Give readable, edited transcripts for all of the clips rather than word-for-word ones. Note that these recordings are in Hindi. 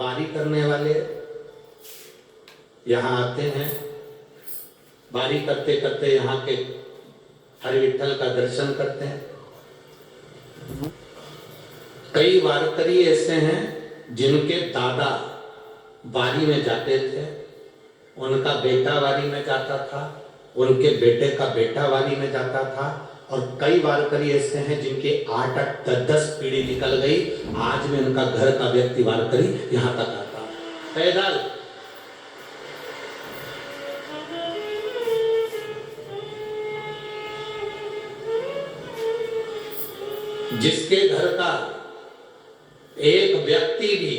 बारी करने वाले यहाँ आते हैं, बारी करते करते यहाँ के हरि विठ्ठल का दर्शन करते हैं। कई वारकरी ऐसे हैं जिनके दादा बारी में जाते थे, उनका बेटा वारी में जाता था, उनके बेटे का बेटा वारी में जाता था, और कई वारकरी ऐसे हैं जिनके 8-8, 10-10 पीढ़ी निकल गई, आज में उनका घर का व्यक्ति वारकरी यहां तक आता पैदल। जिसके घर का एक व्यक्ति भी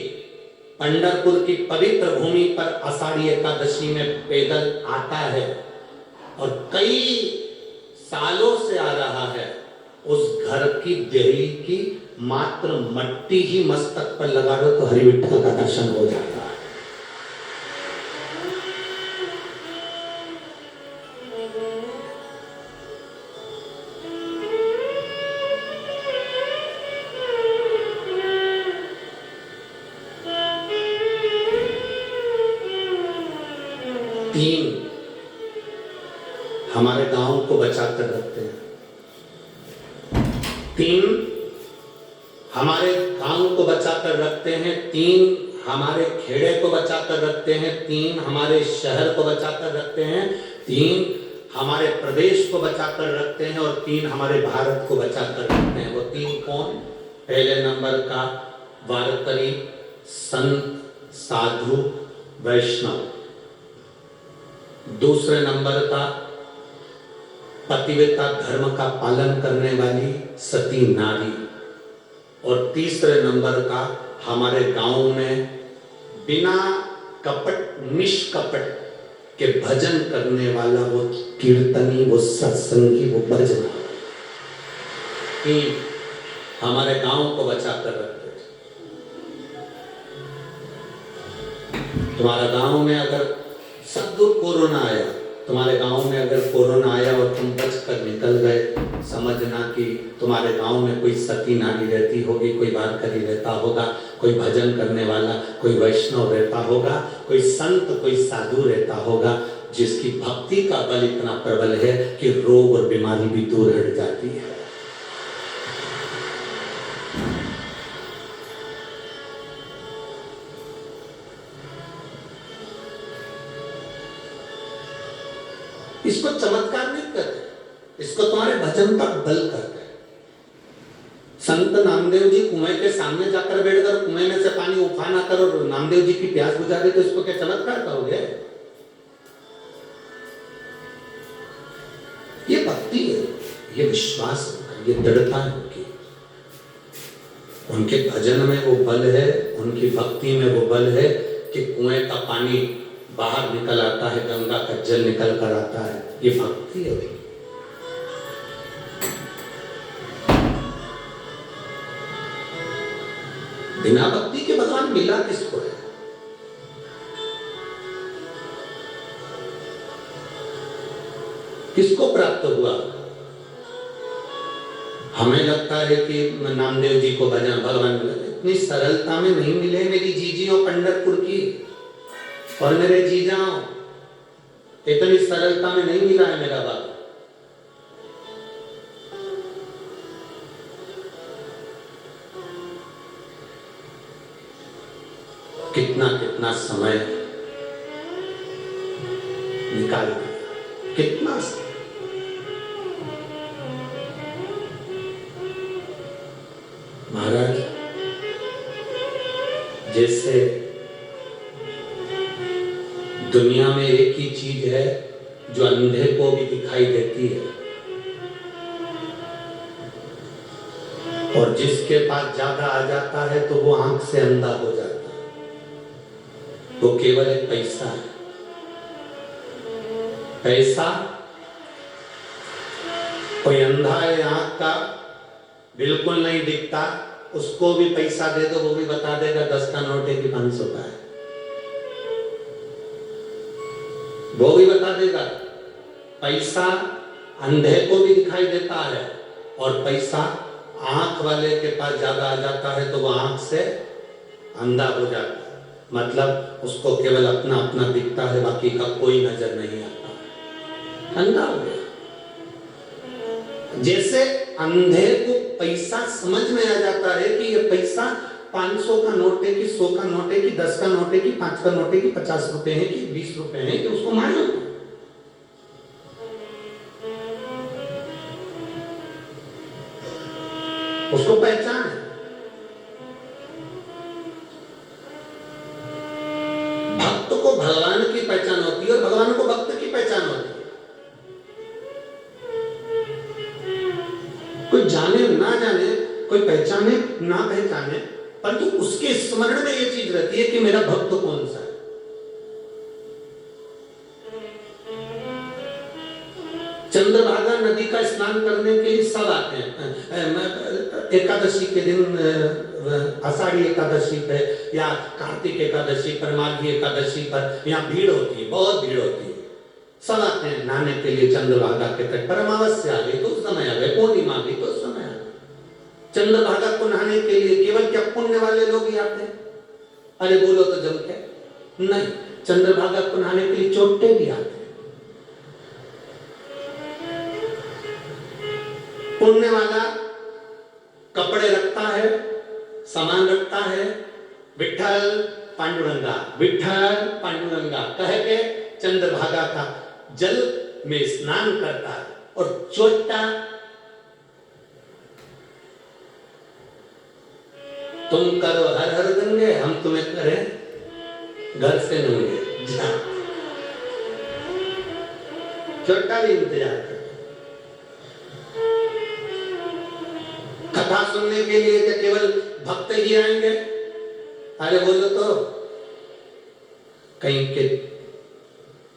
पंढरपुर की पवित्र भूमि पर आषाढ़ी एकादशी में पैदल आता है और कई सालों से आ रहा है, उस घर की देहली की मात्र मट्टी ही मस्तक पर लगा दो तो हरि विठ्ठल का दर्शन हो जाता है। तीन हमारे गांव को बचाकर रखते हैं, तीन हमारे गांव को बचाकर रखते हैं, तीन हमारे खेड़े को बचाकर रखते हैं, तीन हमारे शहर को बचाकर रखते हैं, तीन हमारे प्रदेश को बचाकर रखते हैं और तीन हमारे भारत को बचाकर रखते हैं। वो तीन कौन? पहले नंबर का वारकरी, संत, साधु, वैष्णव। दूसरे नंबर का पतिव्रता धर्म का पालन करने वाली सती नारी, और तीसरे नंबर का हमारे गांव में बिना कपट, निष्कपट के भजन करने वाला वो कीर्तनी, वो सत्संगी, वो भजन। तीन हमारे गांव को बचा कर रखते। तुम्हारा गांव में अगर सदूर कोरोना आया, तुम्हारे गांव में अगर कोरोना आया और तुम बच कर निकल गए, समझना कि तुम्हारे गांव में कोई सती नारी रहती होगी, कोई वारकरी रहता होगा, कोई भजन करने वाला, कोई वैष्णव रहता होगा, कोई संत, कोई साधु रहता होगा, जिसकी भक्ति का बल इतना प्रबल है कि रोग और बीमारी भी दूर हट जाती है। इसको चमत्कार नहीं करते, इसको तुम्हारे भजन का बल करते हैं। संत नामदेव जी कुएं के सामने जाकर बैठकर कुएं में से पानी उफाना कर और नामदेव जी की प्यास बुझा दे, तो इसको क्या चमत्कार कहोगे? ये भक्ति है, ये विश्वास है, ये दृढ़ता है उनकी। उनके भजन में वो बल है, उनकी भक्ति में वो बल है कि कुएं का पानी बाहर निकल आता है, गंगा का जल निकल कर आता है। ये भक्ति है। बिना भक्ति के भगवान मिला किसको है? किसको प्राप्त हुआ? हमें लगता है कि नामदेव जी को भजन भगवान मिला, इतनी सरलता में नहीं मिले। मेरी जीजियों पंढरपुर की और मेरे जीजाओं, इतनी सरलता में नहीं मिला है मेरा बाप। कितना कितना समय निकाल दिया, कितना महाराज। जैसे दुनिया में एक ही चीज है जो अंधे को भी दिखाई देती है, और जिसके पास ज्यादा आ जाता है तो वो आंख से अंधा हो जाता है। वो केवल एक पैसा है। पैसा, कोई अंधा है आंख का, बिल्कुल नहीं दिखता, उसको भी पैसा दे दो, वो भी बता देगा 10 का नोट है कि 500 का है, वो भी बता देगा। पैसा अंधे को भी दिखाई देता है, और पैसा आंख वाले के पास ज्यादा आ जाता है तो वो आंख से अंधा हो जाता है। मतलब उसको केवल अपना अपना दिखता है, बाकी का कोई नजर नहीं आता, अंधा हो गया। जैसे अंधे को पैसा समझ में आ जाता है कि ये पैसा 500 का नोट है कि 100 का नोट है कि 10 का नोट है कि 5 का नोट है कि 50 रुपए है कि 20 रुपए है, कि उसको मालूम है। उसको पहचान है। भक्त को भगवान की पहचान होती है और भगवान को भक्त की पहचान होती है। कोई जाने ना जाने, कोई पहचाने ना पहचाने, परंतु उसके स्मरण में ये चीज रहती है कि मेरा भक्त कौन सा है। चंद्रभागा नदी का स्नान करने के लिए सब आते हैं। एकादशी के दिन, आषाढ़ी एकादशी पे या कार्तिक एकादशी पर, माघी एकादशी पर यहाँ भीड़ होती है, बहुत भीड़ होती है। सब आते हैं नहाने के लिए चंद्रभागा के तट पर। अमावस्या आ गई तो उस समय आ गए, पूर्णिमा आ गई तो उस समय आ गए। चंद्रभागा को नहाने के लिए केवल क्या पुण्य वाले लोग ही आते हैं? अरे बोलो तो जम के नहीं, चंद्रभागा को नहाने के लिए चोटे भी आते हैं। पुण्य वाला कपड़े रखता है, सामान रखता है, विठ्ठल पांडुरंगा, विठ्ठल पांडुरंगा कह के चंद्रभागा का जल में स्नान करता है। और चोटा तुम करो हर हर गंगे, हम तुम्हें करें घर से नंगे। चोटा भी इंतजार कर। कथा सुनने के लिए क्या केवल भक्त ही आएंगे? अरे बोलो तो कहीं के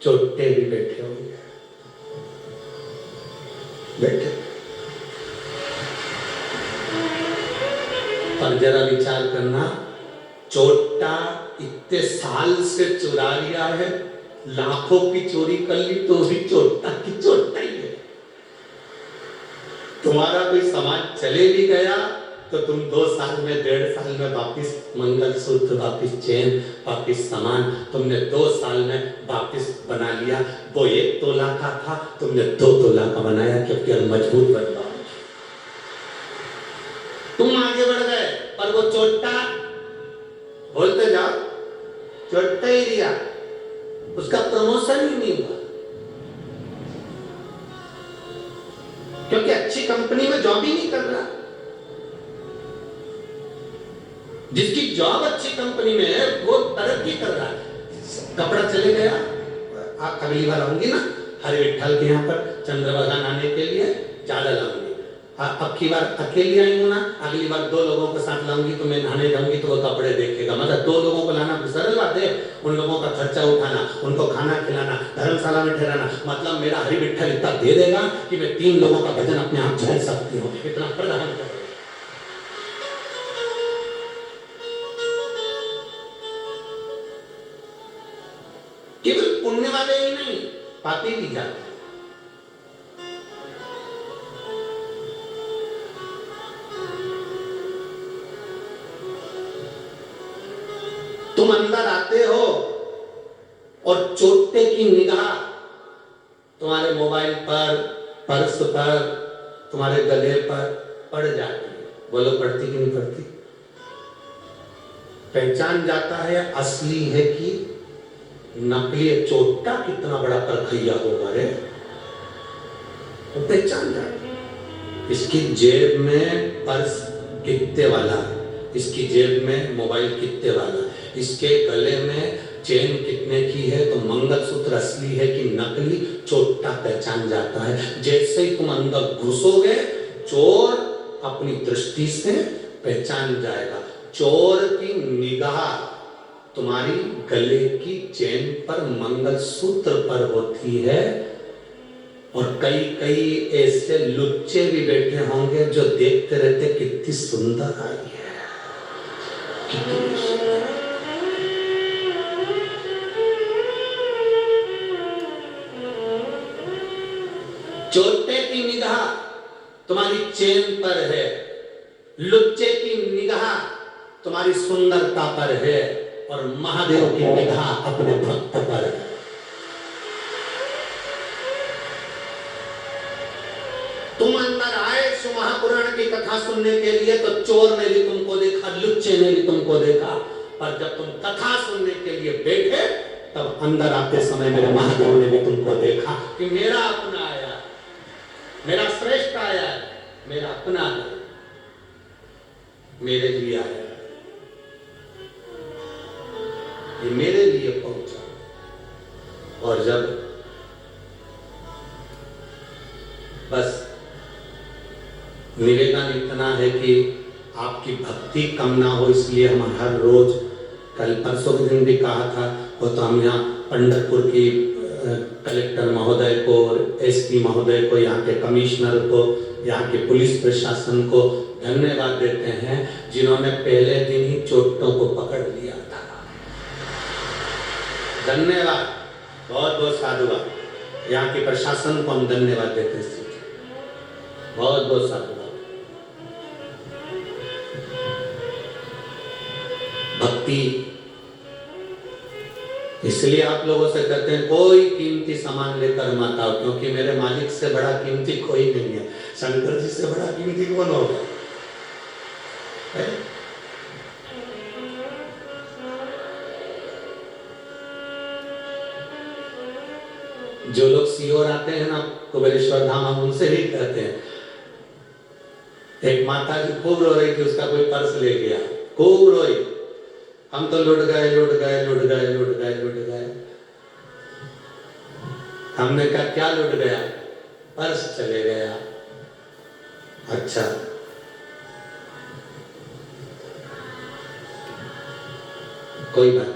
चोटे भी बैठे होंगे, बैठे। पर जरा विचार करना, चोटा इतने साल से चुरा लिया है, लाखों की चोरी कर ली तो भी चोटा की चोटा ही है। तुम्हारा कोई समाज चले भी गया तो तुम 2 साल में, 1.5 साल में वापिस मंगलसूत्र, वापिस चेन, वापिस सामान तुमने 2 साल में वापिस बना लिया। वो 1 तोला का था, तुमने 2 तोला का बनाया, क्योंकि हम मजबूत बन पाओ। तुम आगे बढ़ गए, पर वो चोटा बोलते जाओ, चोटा ही दिया, उसका प्रमोशन ही नहीं हुआ। क्योंकि अच्छी कंपनी में जॉब ही नहीं कर रहा। जिसकी जॉब अच्छी कंपनी में है वो तरक्की कर रहा है। कपड़ा चले गया, आप अगली बार आऊंगी ना हरि विठ्ठल के यहाँ पर चंद्रभागा नहाने के लिए, ज्यादा लाऊंगी। अब की बार अकेली आई हूं ना, अगली बार 2 लोगों के साथ लाऊंगी तो मैं नहाने जाऊंगी तो वो कपड़े देखेगा। मतलब 2 लोगों को लाना सरल बात है, उन लोगों का खर्चा उठाना, उनको खाना खिलाना, धर्मशाला में ठहराना, मतलब मेरा हरि विठ्ठल इतना दे देगा कि मैं 3 लोगों का भजन अपने आप झेल सकती हूँ, इतना प्रदान कर। केवल पुण्य वाले ही नहीं, पापी भी जाते। तुम अंदर आते हो और चोटे की निगाह तुम्हारे मोबाइल पर, पर्स पर, तुम्हारे गले पर पड़ जाती है। बोलो पड़ती कि नहीं पड़ती? पहचान जाता है असली है कि नकली। चोटा कितना बड़ा परखैया होगा रे, वो पहचान जाता है। इसकी जेब में पर्स कितने वाला है, इसकी जेब में मोबाइल कितने वाला है, इसके गले में चेन कितने की है, तो मंगलसूत्र असली है कि नकली, चोटा पहचान जाता है। जैसे ही तुम अंदर घुसोगे, चोर अपनी दृष्टि से पहचान जाएगा। चोर की निगाह तुम्हारी गले की चेन पर, मंगलसूत्र पर होती है। और कई कई ऐसे लुच्चे भी बैठे होंगे जो देखते रहते कितनी सुंदर आई है, कितनी सुंदर। चोटे की निगाह तुम्हारी चेन पर है, लुच्चे की निगाह तुम्हारी सुंदरता पर है। और महादेव की निगाह अपने भक्त पर। तुम अंदर आए शिव महापुराण की कथा सुनने के लिए तो चोर ने भी तुमको देखा, लुच्चे ने भी तुमको देखा, पर जब तुम कथा सुनने के लिए बैठे तब अंदर आते समय मेरे महादेव ने भी तुमको देखा कि मेरा अपना आया, मेरा श्रेष्ठ आया, मेरा अपना आया, मेरे लिए आया, ये मेरे लिए पहुंचा। और जब बस निवेदन इतना है कि आपकी भक्ति कम ना हो, इसलिए हम हर रोज, कल परसों के दिन भी कहा था, वो तो हम यहाँ पंढरपुर की कलेक्टर महोदय को, एसपी महोदय को, यहाँ के कमिश्नर को, यहाँ के पुलिस प्रशासन को धन्यवाद देते हैं जिन्होंने पहले दिन ही चोटों को पकड़ लिया था। धन्यवाद, बहुत बहुत साधुवाद। यहाँ के प्रशासन को हम धन्यवाद देते हैं, बहुत बहुत साधुवाद। भक्ति इसलिए आप लोगों से कहते हैं कोई कीमती सामान लेकर मत आओ, क्योंकि मेरे मालिक से बड़ा कीमती कोई नहीं है। शंकर जी से बड़ा कीमती कौन होगा? जो लोग सीहोर आते हैं ना कुबेरेश्वर धाम, हम उनसे भी कहते हैं, एक माता जी खूब रो रही थी, उसका कोई पर्स ले गया, खूब रोई, हम तो लुट गए लुट गए लुट गए लुट गए लुट गए। हमने कहा क्या लुट गया? पर्स चले गया। अच्छा, कोई बात,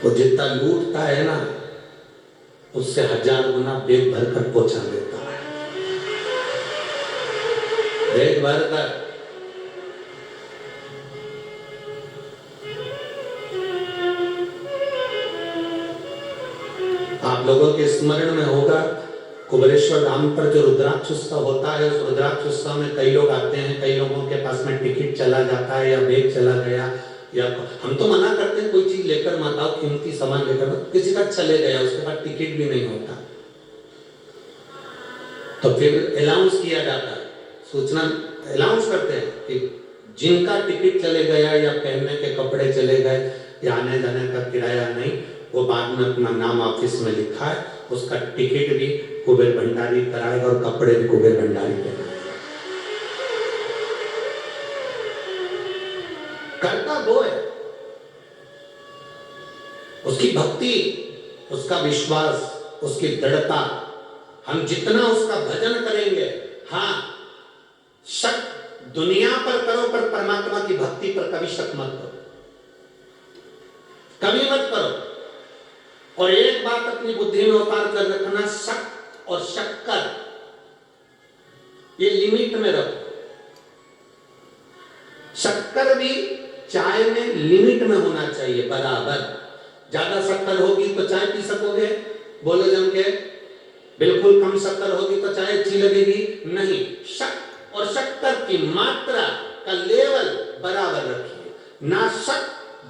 वो जितना लूटता है ना उससे 1000 गुना बेग भरकर पहुंचा देता है। बेग भरकर आप लोगों के स्मरण में होगा, कुबेरेश्वर धाम पर जो रुद्राक्ष उत्सव होता है, उस रुद्राक्ष उत्सव में कई लोग आते हैं, कई लोगों के पास में टिकट चला जाता है या बेग चला गया, या हम तो मना करते हैं कोई चीज लेकर मत आओ, कीमती सामान लेकर मत, किसी का चले गया, उसके बाद टिकट भी नहीं होता, तो फिर अनाउंस किया जाता है, सूचना अनाउंस करते हैं कि जिनका टिकट चले गया या पहनने के कपड़े चले गए या आने जाने का किराया नहीं, वो बाद में अपना नाम ऑफिस में लिखा है, उसका टिकट भी कुबेर भंडारी कराएगा और कपड़े भी कुबेर भंडारी पहनाएगा। करता वो है, उसकी भक्ति, उसका विश्वास, उसकी दृढ़ता, हम जितना उसका भजन करेंगे, हाँ शक दुनिया पर करो पर परमात्मा की भक्ति पर कभी शक मत करो, कभी मत करो। और एक बात अपनी बुद्धि में उतार कर रखना, शक और शक्कर ये लिमिट में रखो। शक्कर भी चाय में लिमिट में होना चाहिए, बराबर। ज्यादा शक्कर होगी तो चाय पी सकोगे, बोलो जम के, बिल्कुल कम शक्कर होगी तो चाय अच्छी लगेगी नहीं। शक और शक्कर की मात्रा का लेवल बराबर रखिए, ना शक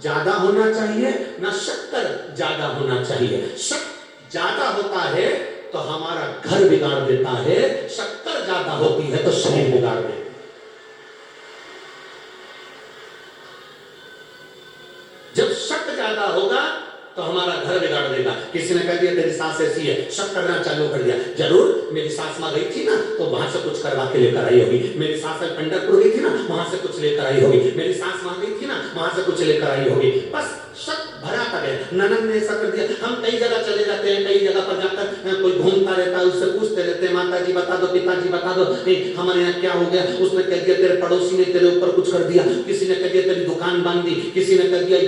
ज्यादा होना चाहिए ना शक्कर ज्यादा होना चाहिए। शक ज्यादा होता है तो हमारा घर बिगाड़ देता है, शक्कर ज्यादा होती है तो शरीर बिगाड़ देता है। जब शक ज्यादा होगा तो हमारा घर बिगाड़ देगा। किसी ने कह दिया तेरी सास ऐसी है, शक करना चालू कर दिया, जरूर मेरी सास मां गई थी ना तो वहां से कुछ करवा के लेकर आई होगी, मेरी सास पंढरपुर गई थी ना वहां से कुछ लेकर आई होगी, मेरी सास वहां गई थी ना वहां से कुछ लेकर आई होगी। बस शक भरा करे, ननद ने ऐसा कर दिया। हम कई जगह चले जाते हैं, कई जगह पर जाकर कोई घूमता रहता है, उससे पूछते रहते हैं माता जी बता दो, पिताजी बता दो, हमारे यहाँ क्या हो गया, उसने कह दिया तेरे पड़ोसी ने तेरे ऊपर कुछ कर दिया, किसी ने कह दिया तेरी दुकान बांध दी, किसी ने कह दिया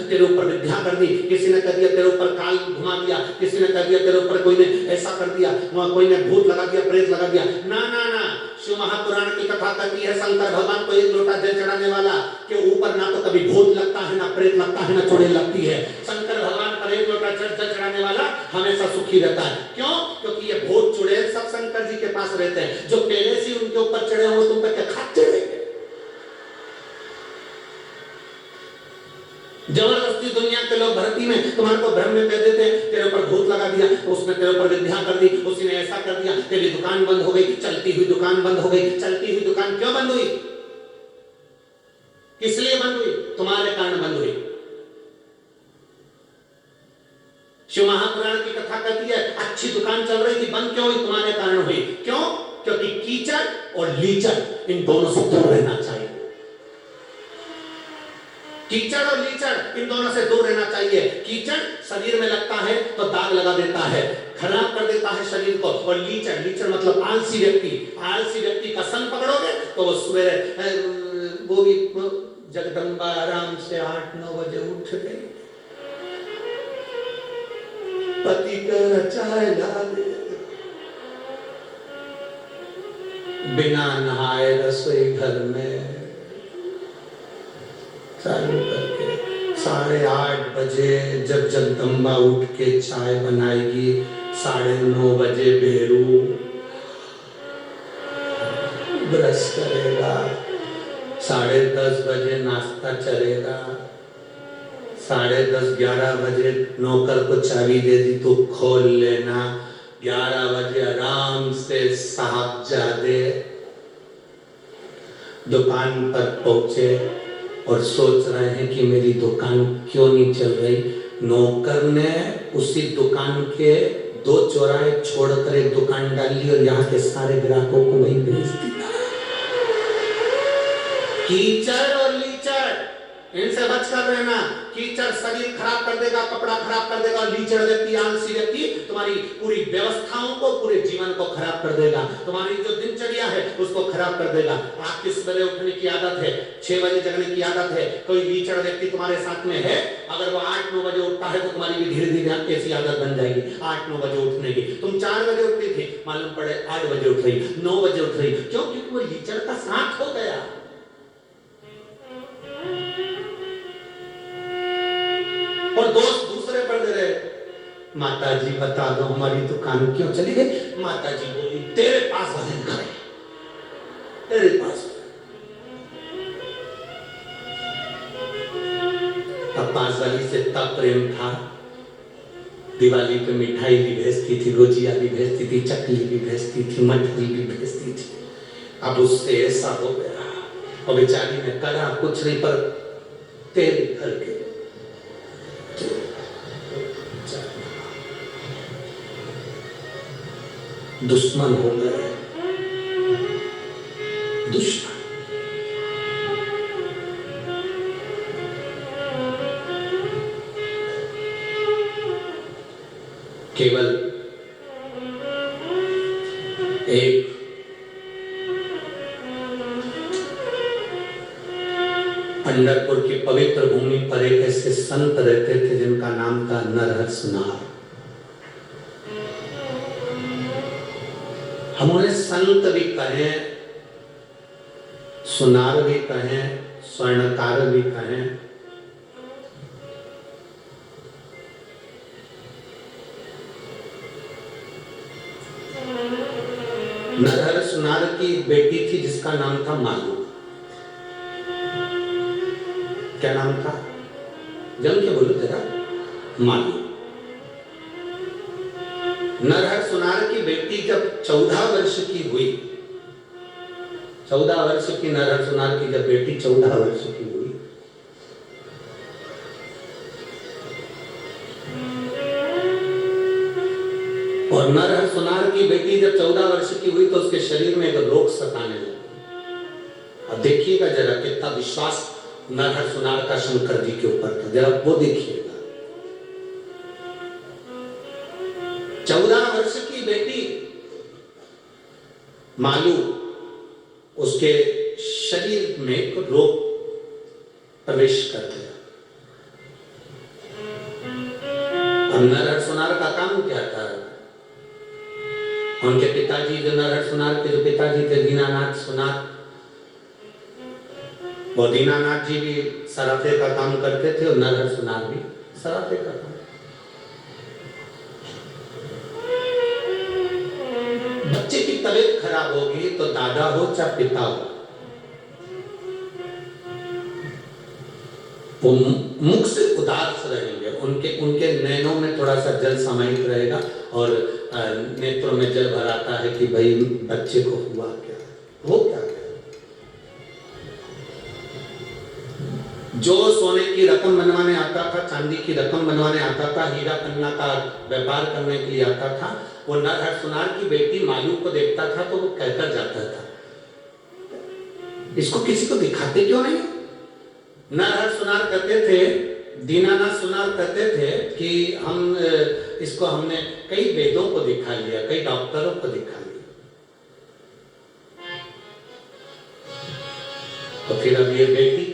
तेरे ऊपर विद्या कर दी, किसी ने कह दिया तेरे ऊपर काल घुमा दिया, किसी ने कह दिया तेरे ऊपर कोई ने ऐसा कर दिया, कोई ने भूत लगा दिया, प्रेत लगा दिया। ना ना ना, शिव महापुराण की कथा करती है शंकर भगवान को एक लोटा जल चढ़ाने वाला के ऊपर ना तो कभी भूत लगता है, ना प्रेत लगता है, ना चुड़ैल लगती है। शंकर भगवान पर एक लोटा जल चढ़ाने वाला हमेशा सुखी रहता है। क्यों? क्योंकि ये भूत चुड़ैल सब शंकर जी के पास रहते हैं। जो पहले से उनके ऊपर चढ़े हो तुम पे क्या खाते रहेंगे? जबरदस्ती दुनिया के लोग भर्ती में तुम्हारे को भ्रम में कर देते हैं, तेरे ऊपर भूत लगा दिया, उसने तेरे ऊपर विद्या कर दी, उसी ने ऐसा कर दिया, तेरी दुकान बंद हो गई, चलती हुई दुकान बंद हो गई। चलती हुई दुकान क्यों बंद हुई? किस लिए बंद हुई? तुम्हारे कारण बंद हुई। शिव महापुराण की कथा कहती है अच्छी दुकान चल रही थी, बंद क्यों हुई? तुम्हारे कारण हुई। क्यों? क्योंकि कीचड़ और लीचड़ इन दोनों से दूर रहना चाहिए। कीचड़ और लीचड़ इन दोनों से दूर रहना चाहिए। कीचड़ शरीर में लगता है तो दाग लगा देता है, खराब कर देता है शरीर को। और लीचड़, लीचड़ मतलब आलसी व्यक्ति। आलसी व्यक्ति का संग पकड़ोगे तो वो सवेरे वो भी जगदम्बा आराम से 8-9 बजे उठ गई, पति का चाय ला दे, बिना नहाए रसोई घर में चालू करके 8:30 बजे जब जगदम्बा उठ के चाय बनाएगी, 9:30 बजे बेरू ब्रश करेगा, 10:30 बजे नाश्ता चलेगा, 10:30-11 बजे नौकर को चाबी दे दी तो खोल लेना, 11 बजे आराम से साहबजादे दुकान पर पहुंचे और सोच रहे हैं कि मेरी दुकान क्यों नहीं चल रही। नौकर ने उसी दुकान के 2 चौराहे छोड़कर एक दुकान डाली और यहाँ के सारे ग्राहकों को वहीं भेज दिया। कीचड़ और लीचड़ इनसे बचकर रहना। कीचड़ शरीर खराब कर देगा, कपड़ा खराब कर देगा, और लीचड़ व्यक्ति, आलसी व्यक्ति तुम्हारी पूरी व्यवस्थाओं को, पूरे जीवन को खराब कर देगा। तुम्हारी जो दिनचर्या है उसको खराब कर देगा। आपकी सवेरे उठने की आदत है, 6 बजे जगने की आदत है, कोई लीचड़ व्यक्ति तुम्हारे साथ में है, अगर वो 8-9 बजे उठता है तो तुम्हारी भी धीरे धीरे आपकी ऐसी आदत बन जाएगी 8-9 बजे उठने की। तुम 4 बजे उठती थी, मालूम पड़े 8 बजे उठ रही, 9 बजे उठ रही। क्यों? क्योंकि वो लीचड़ का साथ हो गया। और दोस्त दूसरे पर दे रहे, माता जी बता दो हमारी दुकान क्यों चली गई? माता जी बोली तेरे पास भजन करे, तेरे पास। अब पास वाली से इतना प्रेम था, दिवाली पे मिठाई भी भेजती थी, गुजिया भी भेजती थी, चकली भी भेजती थी, मठरी भी भेजती थी। अब उससे ऐसा हो गया और बेचारी ने करा कुछ नहीं, पर तेल भर के दुश्मन हो गए, दुश्मन। केवल एक पंढरपुर की पवित्र भूमि पर एक ऐसे संत रहते थे जिनका नाम था नरहर सुनार। हम उन्हें संत भी कहें, सुनार भी कहें, स्वर्णकार भी कहें। नरहर सुनार की बेटी थी जिसका नाम था मालू। क्या नाम था? जम के बोलो जरा। मालू। नरहर सुनार की बेटी जब 14 वर्ष की हुई, 14 वर्ष की नरहर सुनार की जब बेटी 14 वर्ष की हुई, और नरहर सुनार की बेटी जब 14 वर्ष की हुई तो उसके शरीर में एक रोग सताने लगा। अब देखिएगा जरा कितना विश्वास नरहर सुनार का शंकर जी के ऊपर था, जरा वो देखिएगा। 14 वर्ष की बेटी मालू, उसके शरीर में एक रोग प्रवेश कर गया। और नरहर सुनार का काम क्या था? उनके पिताजी, जो नरहर सुनार के जो पिताजी थे दीनानाथ सुनार, वो दीनानाथ जी भी सराफे का काम करते थे और नरहर सुनार भी सराफे का काम। बच्चे की तबीयत खराब होगी तो दादा हो चाहे पिता हो, वो मुख से उदास रहेंगे, उनके उनके नैनों में थोड़ा सा जल समाहित रहेगा और नेत्रों में जल भर आता है कि भाई बच्चे को हुआ क्या, वो क्या है। जो सोने की रकम बनवाने आता था, चांदी की रकम बनवाने आता था, हीरा पन्ना का व्यापार करने के लिए आता था, वो नरहर सुनार की बेटी मालू को देखता था तो वो कहकर जाता था, इसको किसी को दिखाते क्यों नहीं। नरहर सुनार कहते थे, दीनानाथ सुनार कहते थे कि हम इसको हमने कई वेदों को दिखा लिया, कई डॉक्टरों को दिखा लिया, तो फिर अब ये बेटी,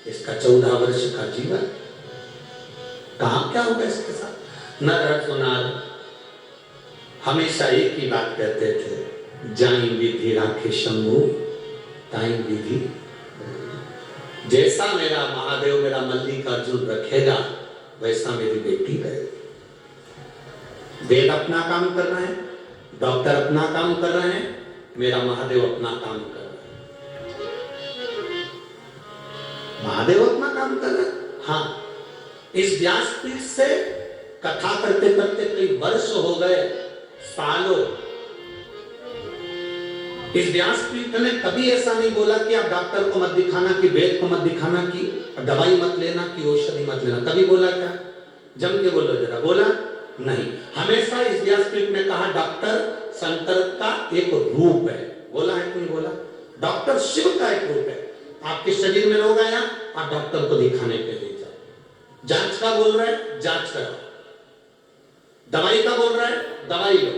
इसका 14 वर्ष का जीवन, कहां क्या होगा इसके साथ। नरहर सुनार हमेशा एक ही बात कहते थे, जाई विधि राखे शंभु ताई विधि। जैसा मेरा महादेव मेरा मल्लिकार्जुन रखेगा वैसा मेरी बेटी रहेगी। वेद अपना काम कर रहे हैं, डॉक्टर अपना काम कर रहे हैं, मेरा महादेव अपना काम कर रहा है। महादेव अपना काम कर रहे हैं। हाँ, इस व्यासपीठ से कथा करते करते कई वर्ष हो गए, सालों। इस व्यासपीठ ने कभी ऐसा नहीं बोला कि आप डॉक्टर को मत दिखाना, कि वेद को मत दिखाना, कि दवाई मत लेना, कि औषधि मत लेना। कभी बोला क्या? जम के बोलो जरा, बोला नहीं। हमेशा इस व्यासपीठ ने कहा डॉक्टर शंकर का एक रूप है। बोला है कि नहीं बोला? डॉक्टर शिव का एक रूप है। आपके शरीर में रोग आया, आप डॉक्टर को दिखाने के लिए जाओ। जांच का बोल रहा है, जांच कराओ। दवाई का बोल रहा है, दवाई लो।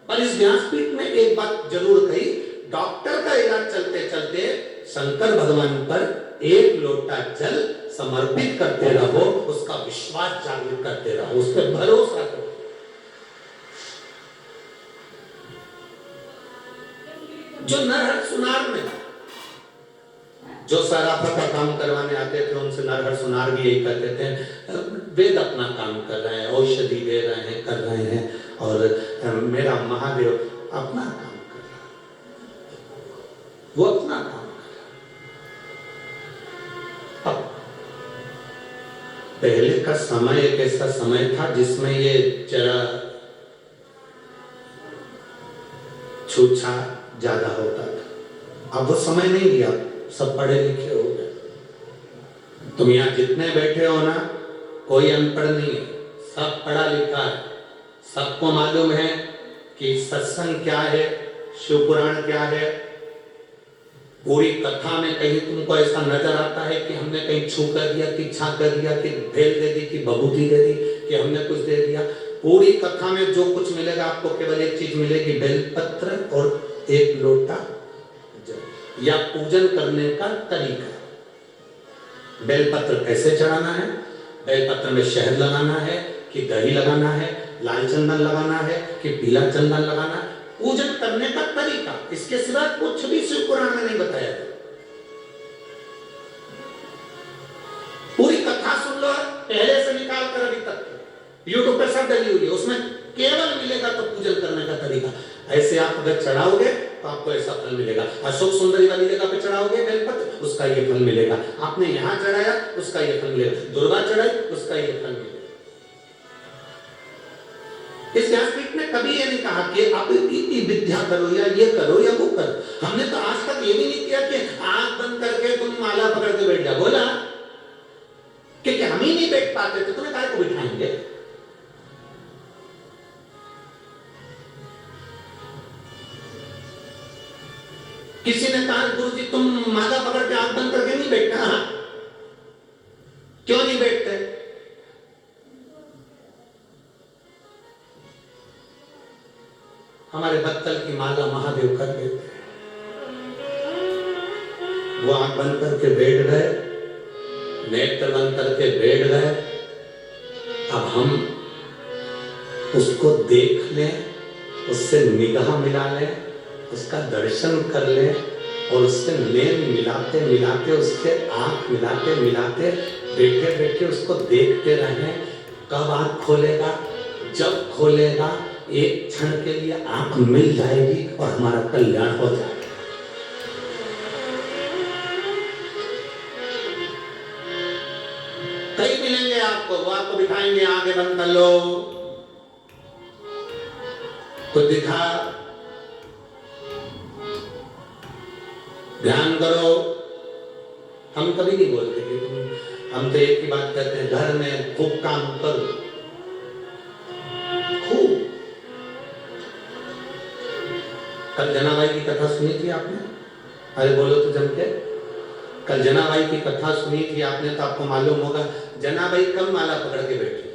पर इस व्यासपीठ ने एक बात जरूर कही, डॉक्टर का इलाज चलते चलते शंकर भगवान पर एक लोटा जल समर्पित करते रहो, उसका विश्वास जागृत करते रहो, उस पर भरोसा करो। जो नरहर सुनार में जो सराफा का काम करवाने आते थे, उनसे नरहर सुनार भी यही कहते थे, वेद अपना काम कर रहे हैं, औषधि दे रहे हैं, कर रहे हैं, और मेरा महादेव अपना काम कर रहा है, वो अपना काम कर रहा है। पहले का समय एक ऐसा समय था जिसमें ये जरा छूछा ज्यादा होता था। अब वो समय नहीं गया, सब पढ़े लिखे हो गए। तुम यहाँ जितने बैठे हो ना, कोई अनपढ़ नहीं है, सब पढ़ा लिखा है। सबको मालूम है कि सत्संग क्या है, शिव पुराण क्या है। पूरी कथा में कहीं तुमको ऐसा नजर आता है कि हमने कहीं छू कर दिया, कि छा कर दिया, कि भेल दे दी, कि बबूती दे दी, कि हमने कुछ दे दिया। पूरी कथा में जो कुछ मिलेगा आपको केवल एक चीज मिलेगी, बेलपत्र और एक लोटा जल, या पूजन करने का तरीका। बेलपत्र कैसे चढ़ाना है, बेलपत्र में शहद लगाना है कि दही लगाना है, लाल चंदन लगाना है कि पीला चंदन लगाना है, पूजन करने का तरीका। इसके सिवा कुछ भी शिव पुराण में नहीं बताया गया। पूरी कथा सुन लो, पहले से निकाल कर अभी तक यूट्यूब पे सब डली हुई है, उसमें केवल मिलेगा तो पूजन करने का तरीका। ऐसे आप अगर चढ़ाओगे तो आपको ऐसा फल मिलेगा। अशोक सुंदरी वाली जगह पे चढ़ाओगे बेलपत्र, उसका ये फल मिलेगा। आपने यहाँ चढ़ाया, उसका ये फल मिलेगा। दुर्गा चढ़ाई, उसका ये फल मिलेगा। इस व्यासपीठ ने कभी ये नहीं कहा कि आप विद्या करो या ये करो या वो करो। हमने तो आज तक ये भी नहीं किया कि आंख बंद करके तुम माला पकड़ के बैठ जाओ। बोला क्योंकि हम ही नहीं बैठ पाते तो तुम्हें काय को बिठाएंगे। किसी ने कहा गुरुजी तुम माला पकड़ के आंख बंद करके नहीं बैठना। क्यों नहीं बैठते? हमारे बत्तल की माला महादेव कर देते। वो आंख बंद करके बैठ गए, नेत्र बंद करके बैठ गए। अब हम उसको देख लें, उससे निगाह मिला लें, उसका दर्शन कर लें और उससे नैन मिलाते मिलाते, उसके आंख मिलाते मिलाते बैठे बैठे उसको देखते रहें। कब आंख खोलेगा? जब खोलेगा एक क्षण के लिए आंख मिल जाएगी और हमारा कल्याण हो जाएगा। कई मिलेंगे आपको, वो आपको बिठाएंगे, आगे बंद कर लो, कुछ दिखा, ध्यान करो। हम कभी नहीं बोलते कि हम तो एक ही बात कहते हैं, घर में खूब काम करो, खूब। कल जनाबाई की कथा सुनी थी आपने? अरे बोलो तो जम के। कल जनाबाई की कथा सुनी थी आपने, तो आपको मालूम होगा जनाबाई कब माला पकड़ के बैठी।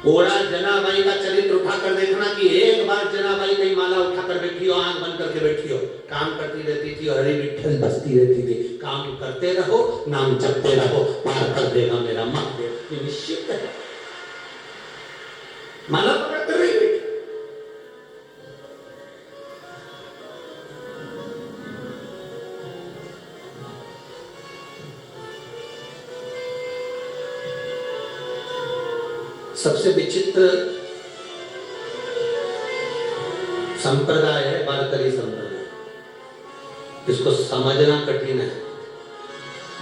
ओरा जनाबाई का चरित्र उठाकर देखना कि एक बार जनाबाई कहीं माला उठाकर बैठी हो, आंख बंद करके बैठी हो, काम करती रहती थी, हरि विठ्ठल बसती रहती थी। काम करते रहो, नाम जपते रहो, पार कर देगा मेरा महादेव, ये निश्चित है। माला पकड़ते रही बेटी। सबसे विचित्र संप्रदाय है वारकरी संप्रदाय। इसको समझना कठिन है।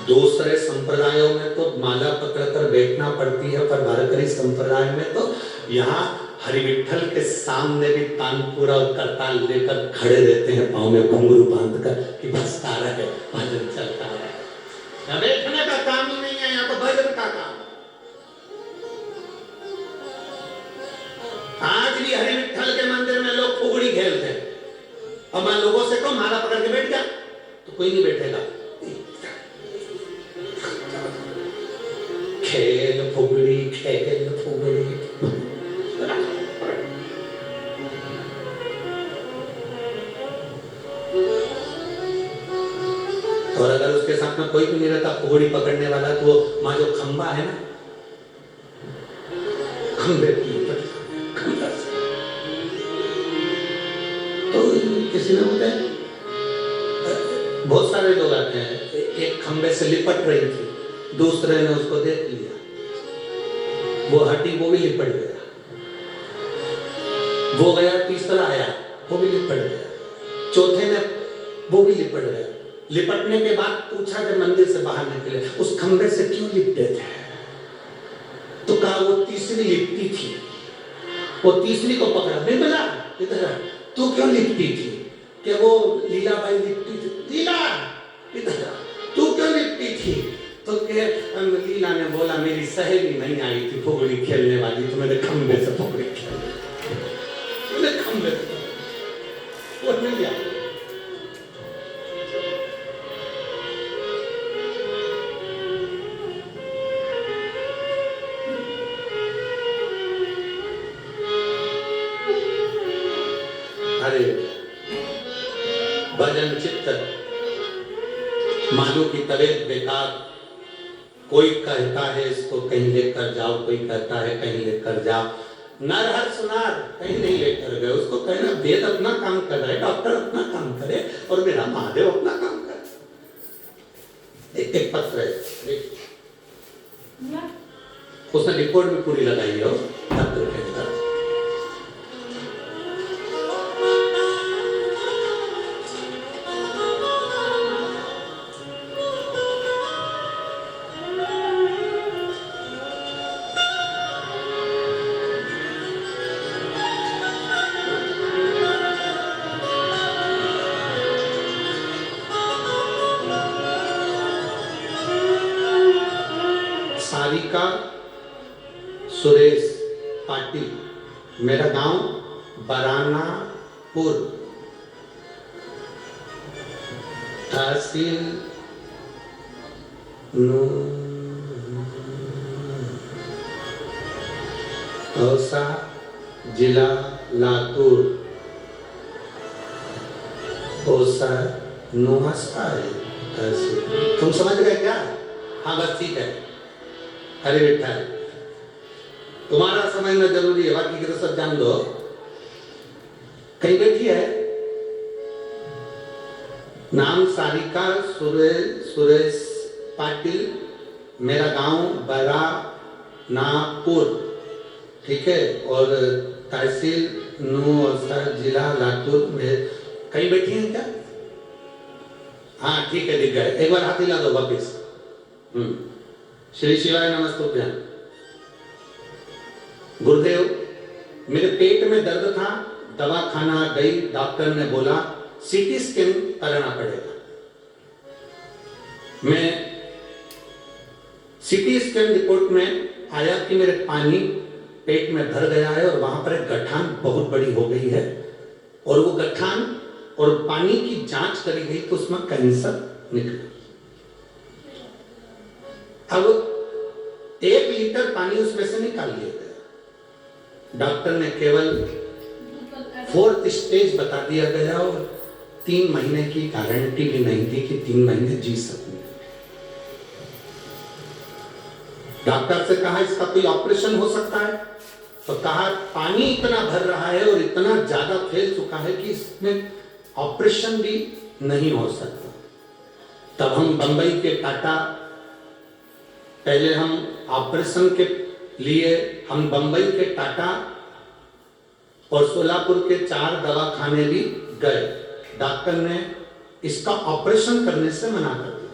दूसरे संप्रदायों में तो माला पकड़कर बैठना पड़ती है, पर वारकरी संप्रदाय में तो यहाँ हरिविठ्ठल के सामने भी तानपुरा और करताल लेकर खड़े रहते हैं, पांव में घुंघरू बांधकर कि बसता रहे, भजन चलता रहे। यहाँ बैठने का काम ही नहीं है, यहाँ तो भजन का काम। आज भी हरिविठ्ठल के मंदिर में लोग फुगड़ी खेलते हैं, और मैं लोगों से कहूं माला पकड़ के बैठ जा, तो कोई नहीं बैठेगा। खेल फुगड़ी, खेल फुगड़ी। और अगर उसके साथ में कोई भी नहीं रहता फुगड़ी पकड़ने वाला, तो वो मां जो खंबा है ना, खंबे की तो किसी ने बोला बहुत सारे लोग आते हैं, एक खंबे से लिपट रही थी, दूसरे ने उसको देख लिया, वो हटी, वो भी लिपट गया, वो गया, तीसरा आया, वो भी लिपट गया, चौथे ने वो भी लिपट गया। लिपटने के बाद पूछा जब मंदिर से बाहर निकले, उस खंबे से क्यों लिपटे थे? तो कहा वो तीसरी लिपटी थी, वो तीसरी को पकड़ा, नहीं बोला इधर तू क्यों लिपटी थी? कि वो लीलाबाई लिपटी थी। लीला इधर तू क्यों लिपटी थी? तो के लीला ने बोला मेरी सहेली नहीं आई थी फुगड़ी खेलने वाली, तो मैंने खंबे से फुगड़ी खेली, मैंने खंबे से वो नहीं गया। अरे भजन चित्त मानो की तबीयत बेकार, कोई कहता है इसको कहीं लेकर जाओ, कोई कहता है कहीं लेकर जाओ, नर हर सुनार कहीं नहीं लेकर गए। उसको कहना वेद अपना काम कर रहा है, डॉक्टर अपना काम करे और मेरा महादेव अपना काम करे। एक पत्र है, उसने रिपोर्ट भी पूरी लगाई हो पत्र के अंदर। सारिका सुरेश पाटिल, मेरा गांव बरानापुर, तहसील औसा, जिला लातूर। औसा नोहसा है तहसील। तुम समझ गए क्या? हाँ बस ठीक है। हरे विठ्ठल, तुम्हारा समझना जरूरी है, बाकी के तो सब जान दो। कहीं बैठी है, नाम सारिका सुरेश पाटिल, मेरा गांव बरानापुर, ठीक है, और तहसील नूसा, जिला लातूर में। कहीं बैठी है क्या? हाँ ठीक है, दिख गए। एक बार हाथ हिला दो वापिस। श्री शिवाय नमस्तुभ्यं। गुरुदेव, मेरे पेट में दर्द था, दवा खाना गई, डॉक्टर ने बोला सीटी स्कैन कराना पड़ेगा। मैं सीटी स्कैन रिपोर्ट में आया कि मेरे पानी पेट में भर गया है और वहां पर एक गठान बहुत बड़ी हो गई है, और वो गठान और पानी की जांच करी गई तो उसमें कैंसर निकला। अब 1 लीटर पानी उसमें से निकाल लिया गया। डॉक्टर ने केवल 4th स्टेज बता दिया गया और 3 महीने की गारंटी भी नहीं थी कि 3 महीने जी सकूंगा। डॉक्टर से कहा इसका कोई ऑपरेशन हो सकता है, तो कहा पानी इतना भर रहा है और इतना ज्यादा फैल चुका है कि इसमें ऑपरेशन भी नहीं हो सकता। तब हम बंबई के टाटा, पहले हम ऑपरेशन के लिए हम बंबई के टाटा और सोलापुर के 4 दवाखाने भी गए। डॉक्टर ने इसका ऑपरेशन करने से मना कर दिया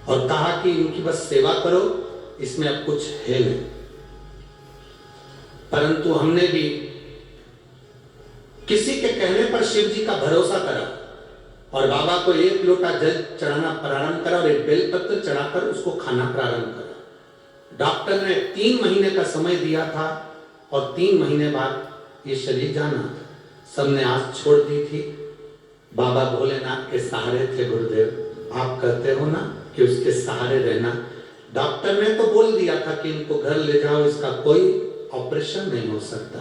और कहा कि इनकी बस सेवा करो, इसमें अब कुछ है नहीं। परंतु हमने भी किसी के कहने पर शिव जी का भरोसा करा और बाबा को 1 लोटा जल चढ़ाना प्रारंभ करा और एक बेलपत्र चढ़ाकर उसको खाना प्रारंभ करा। डॉक्टर ने 3 महीने का समय दिया था और 3 महीने बाद ये शरीर जाना था। सबने आस छोड़ दी थी, बाबा भोलेनाथ के सहारे थे। गुरुदेव, आप कहते हो ना कि उसके सहारे रहना। डॉक्टर ने तो बोल दिया था कि इनको घर ले जाओ, इसका कोई ऑपरेशन नहीं हो सकता।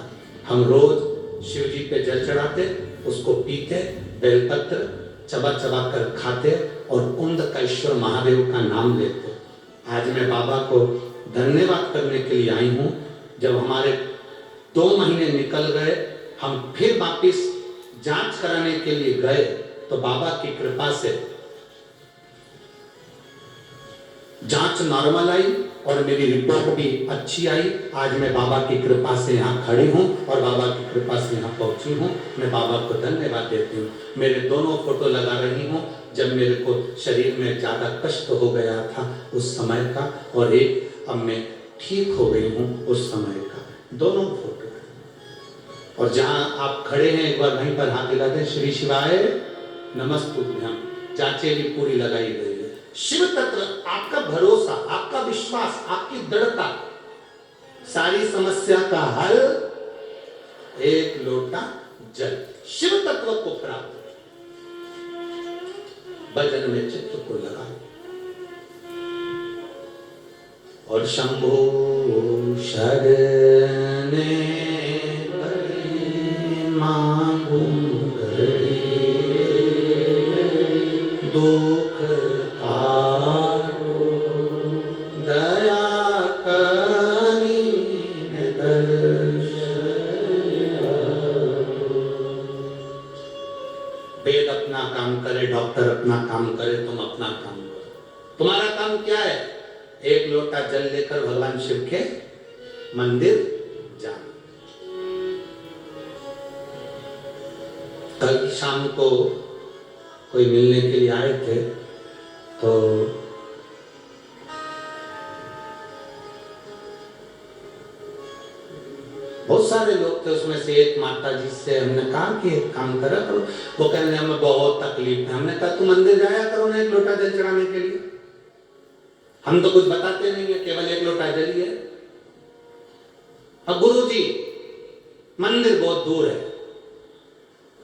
हम रोज शिव जी पे जल चढ़ाते, उसको पीते, बेलपत्र चबा चबा कर खाते और ओंकारेश्वर महादेव का नाम लेते। आज मैं बाबा को धन्यवाद करने के लिए आई हूँ। जब हमारे 2 महीने निकल गए, हम फिर वापिस जांच कराने के लिए गए तो बाबा की कृपा से जांच नॉर्मल आई और मेरी रिपोर्ट भी अच्छी आई। आज मैं बाबा की कृपा से यहाँ खड़ी हूँ और बाबा की कृपा से यहाँ पहुंची हूँ। मैं बाबा को धन्यवाद देती हूँ। मेरे दोनों फोटो लगा रही हूँ जब मेरे को शरीर में ज्यादा कष्ट हो गया था उस समय का, और एक अब मैं ठीक हो गई हूँ उस समय का। दोनों फोटो। और जहाँ आप खड़े हैं एक बार वहीं पर हाथ हिला दें। श्री शिवाय नमस्तुभ्यं। जांचें भी पूरी लगाई गई है। शिव तत्व, आपका भरोसा, आपका विश्वास, आपकी दृढ़ता, सारी समस्या का हल 1 लोटा जल। शिव तत्व को प्राप्त, भजन में चित्त को लगाए और शंभो शरणे मांगू दुख दया करी वेद अपना काम करे, डॉक्टर अपना काम करे, तुम अपना काम करो। तुम्हारा काम क्या है? 1 लोटा जल लेकर भगवान शिव के मंदिर जाना। कल शाम को कोई मिलने के लिए आए थे तो बहुत सारे लोग थे, उसमें से एक माता जी से हमने कहा कि एक काम करा करो। वो कहने हमें बहुत तकलीफ है। हमने कहा तुम मंदिर जाया करो ना 1 लोटा जल चढ़ाने के लिए। हम तो कुछ बताते नहीं है, केवल 1 लोटा जल ही है। अब गुरु जी मंदिर बहुत दूर है।